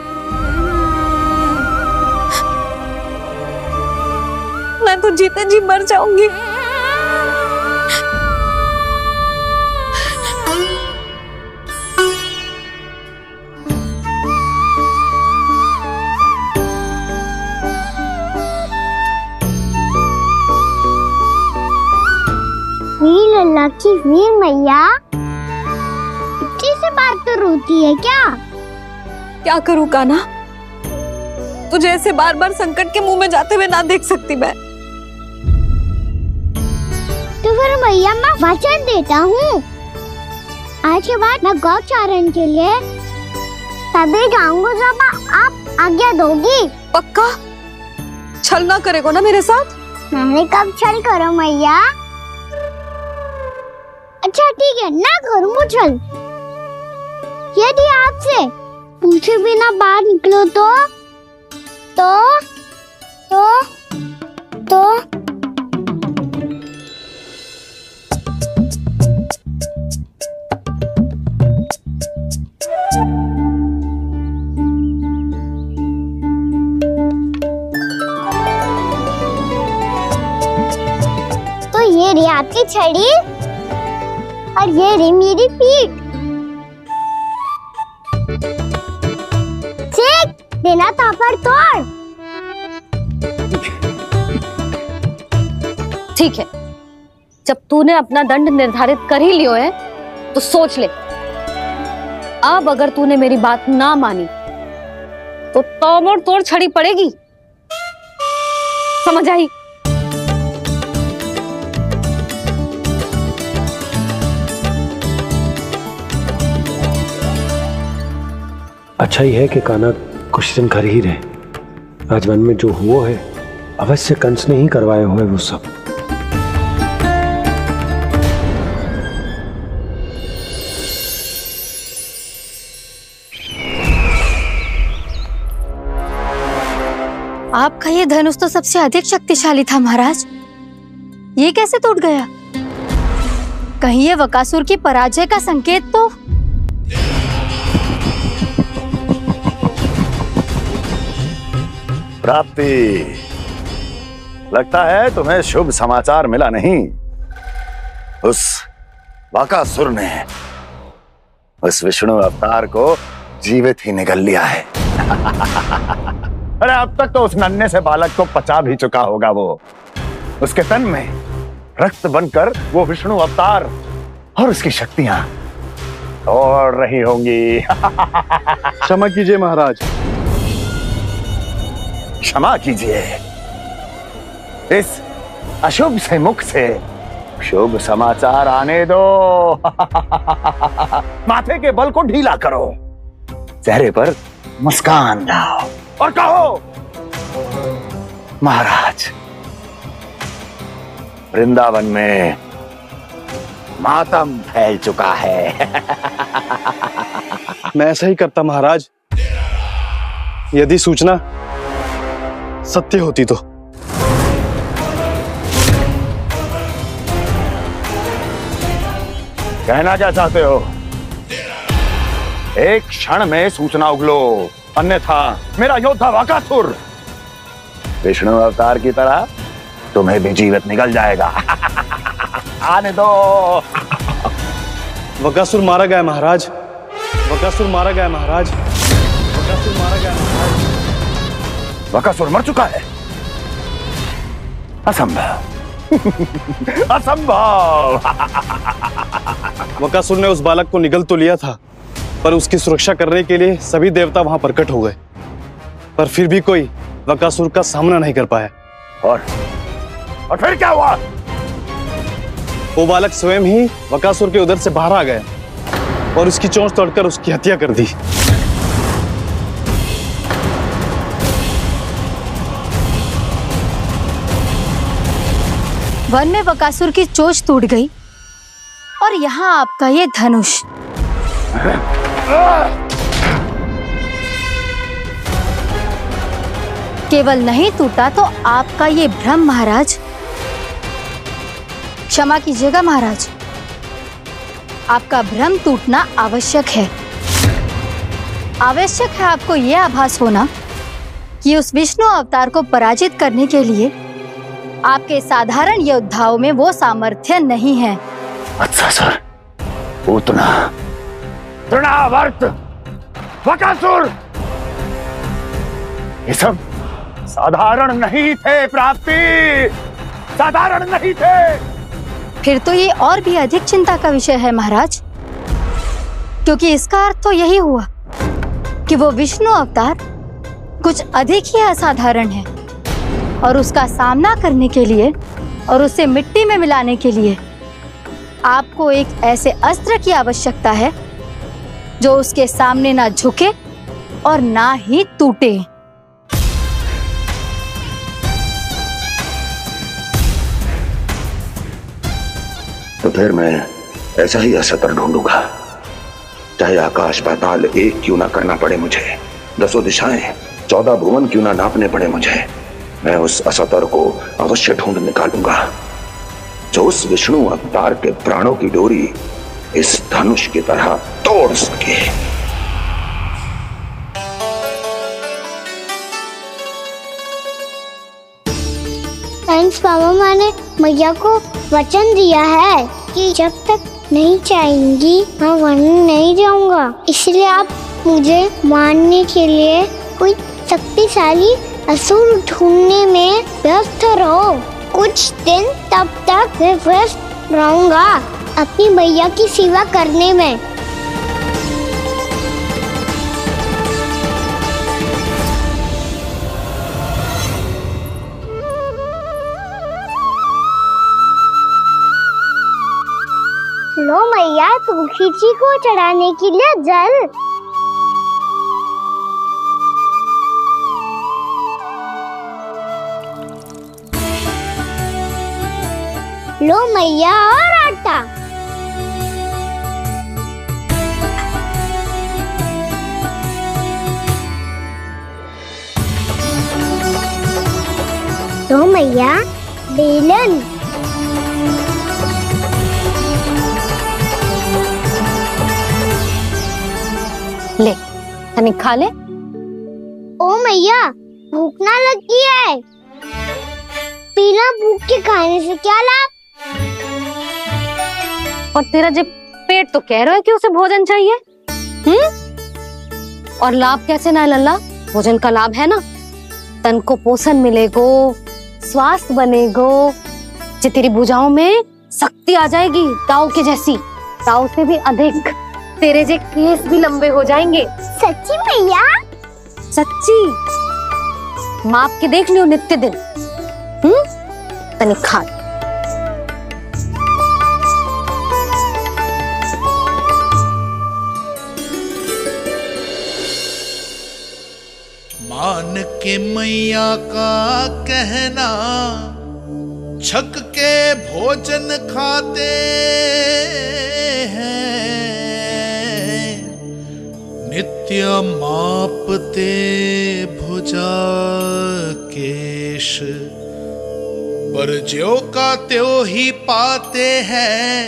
मैं तो जीते जी मर जाऊंगी। वीर लल्ला की वीर मैया इतनी से बात तो रोती है क्या? क्या करूं कान्हा, तुझे ऐसे बार बार संकट के मुंह में जाते हुए ना देख सकती मैं। तो फिर मैया मैं वचन देता हूँ, आज के बाद मैं गौचारण के लिए तभी जाऊंगा जब आप आज्ञा दोगी। पक्का? छल ना करेगो ना मेरे साथ? मैंने कब छल करो मैया? अच्छा ठीक है, ना करूँ छल। यदि आपसे पूछे बिना बाहर निकलो तो ये रही आपकी छड़ी और ये रही मेरी पीठ। सेक देना तापर तोड़। ठीक है, जब तूने अपना दंड निर्धारित कर ही लियो है तो सोच ले, अब अगर तूने मेरी बात ना मानी तो तोड़ तोड़ छड़ी पड़ेगी। समझ आई? अच्छा ही है कि कान्हा कुछ दिन घर ही रहे। आज वन में जो हुआ है अवश्य कंस ने ही करवाए हुए वो सब। आपका ये धनुष तो सबसे अधिक शक्तिशाली था महाराज, ये कैसे टूट गया? कहीं ये बकासुर की पराजय का संकेत तो? प्राप्ति, लगता है तुम्हें शुभ समाचार मिला नहीं। उस बकासुर ने उस विष्णु अवतार को जीवित ही निगल लिया है। अरे अब तक तो उस नन्हे से बालक को पचा भी चुका होगा वो। उसके तन में रक्त बनकर वो विष्णु अवतार और उसकी शक्तियां तोड़ रही होंगी। क्षमा कीजिए महाराज। क्षमा कीजिए। इस अशुभ से मुख से शुभ समाचार आने दो। माथे के बल को ढीला करो, चेहरे पर मुस्कान लाओ और कहो, महाराज, वृंदावन में मातम फैल चुका है। मैं ऐसा ही करता महाराज, यदि सूचना सत्य होती तो। कहना क्या चाहते हो? एक क्षण में सूचना उगलो, अन्यथा मेरा योद्धा वकासुर विष्णु अवतार की तरह तुम्हें भी जीवित निकल जाएगा। आने दो। वकासुर मारा गया महाराज, वकासुर मारा गया महाराज, वकासुर मारा गया महाराज। वकासुर मर चुका है? असंभव। असंभव। वकासुर ने उस बालक को निगल तो लिया था, पर उसकी सुरक्षा करने के लिए सभी देवता वहां प्रकट हो गए, पर फिर भी कोई वकासुर का सामना नहीं कर पाया। और फिर क्या हुआ? वो बालक स्वयं ही वकासुर के उदर से बाहर आ गया और उसकी चोंच तोड़कर उसकी हत्या कर दी। वन में बकासुर की चोंच टूट गई और यहाँ आपका ये धनुष। केवल नहीं टूटा तो आपका ये भ्रम महाराज। क्षमा कीजिएगा महाराज, आपका भ्रम टूटना आवश्यक है। आवश्यक है आपको यह आभास होना कि उस विष्णु अवतार को पराजित करने के लिए आपके साधारण योद्धाओं में वो सामर्थ्य नहीं है। अच्छा सर, उतना तृणावर्त, वकासुर, ये सब साधारण नहीं थे प्राप्ति, साधारण नहीं थे। फिर तो ये और भी अधिक चिंता का विषय है महाराज, क्योंकि इसका अर्थ तो यही हुआ कि वो विष्णु अवतार कुछ अधिक ही असाधारण है और उसका सामना करने के लिए और उसे मिट्टी में मिलाने के लिए आपको एक ऐसे अस्त्र की आवश्यकता है जो उसके सामने ना झुके और ना ही टूटे। तो फिर मैं ऐसा ही असत्र ढूंढूंगा, चाहे आकाश पाताल एक क्यों ना करना पड़े मुझे, 10 दिशाएं 14 भुवन क्यों ना नापने पड़े मुझे। मैं उस असतर को अवश्य ढूंढ निकालूंगा जो उस विष्णु अवतार के प्राणों की डोरी इस धनुष की तरह तोड़ सके। थैंक्स पापा, मैंने मैया को वचन दिया है कि जब तक नहीं चाहेंगी मैं वन नहीं जाऊंगा, इसलिए आप मुझे मारने के लिए कोई शक्तिशाली असुर ढूंढने में व्यस्त रहो। कुछ दिन तब तक मैं व्यस्त रहूंगा अपनी मैया की सेवा करने में। लो मैया, तुलसी जी को चढ़ाने के लिए जल। लो मैया, और आटा। लो मैया, बेलन। ले तनी खा ले। ओ मैया, भूख ना लगी है। बिना भूख के खाने से क्या लाभ? और तेरा जब पेट तो कह रहा है कि उसे भोजन चाहिए, और लाभ कैसे ना लल्ला? भोजन का लाभ है ना, तन को पोषण मिलेगो, स्वास्थ्य बनेगो, जे तेरी भुजाओं में शक्ति आ जाएगी, ताऊ के जैसी, ताऊ से भी अधिक। तेरे जे केस भी लंबे हो जाएंगे। सच्ची मैया? सच्ची। माप के देख लियो नित्य दिन। तने खा। मान के मैया का कहना छक के भोजन खाते हैं, नित्य मापते भुजा केश, पर ज्यों का त्यों ही पाते हैं।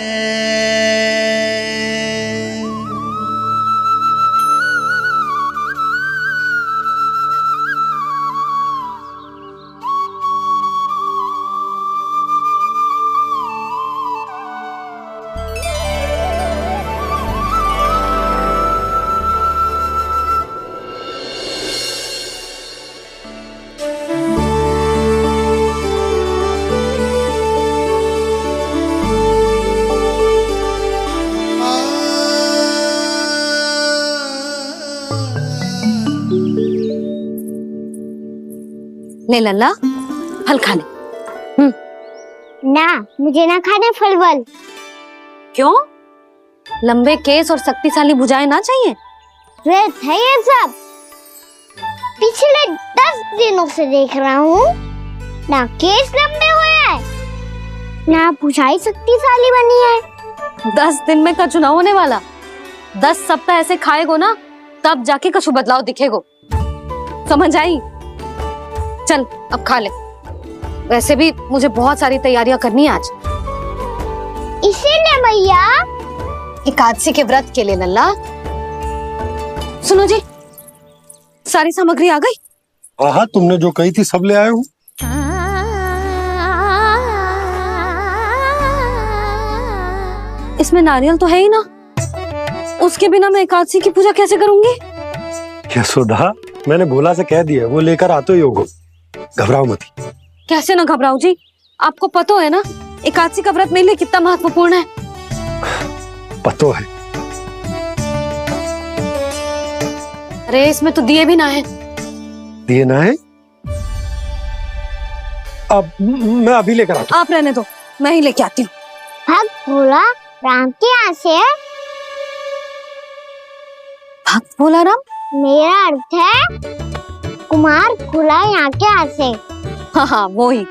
ले लल्ला, फल खा ले। ना, मुझे ना खाने फल वल। क्यों? लंबे केस और शक्तिशाली भुजाएं ना चाहिए? व्यर्थ है ये सब। पिछले 10 दिनों से देख रहा हूँ, ना केस लंबे हुए हैं, ना भुजाएं शक्तिशाली बनी है। 10 दिन में का चुनाव होने वाला। 10 सप्ताह ऐसे खाएगो ना, तब जाके कछु बदलाव दिखेगो। समझ आई? चल अब खा ले। वैसे भी मुझे बहुत सारी तैयारियां करनी है आज। इसीलिए भैया एकादशी के व्रत के लिए लल्ला। सुनो जी, सारी सामग्री आ गई? हाँ, तुमने जो कही थी सब ले आए हूँ। इसमें नारियल तो है ही ना, उसके बिना मैं एकादशी की पूजा कैसे करूंगी? यशोदा, मैंने भोला से कह दिया, वो लेकर आते ही होगा। घबराओ मत। कैसे ना घबराओ जी, आपको पता है ना एकादशी का व्रत मेरे लिए कितना महत्वपूर्ण है। पता है। अरे इसमें तो दिए भी ना है। दिए ना है? अब मैं अभी लेकर आता हूँ। आप रहने दो, मैं ही लेके आती हूँ। भक्त भोला राम के यहाँ से है? भक्त भोला राम? मेरा अर्थ है कुमार भोला यहाँ के यहाँ से। हाँ हाँ, वो ही।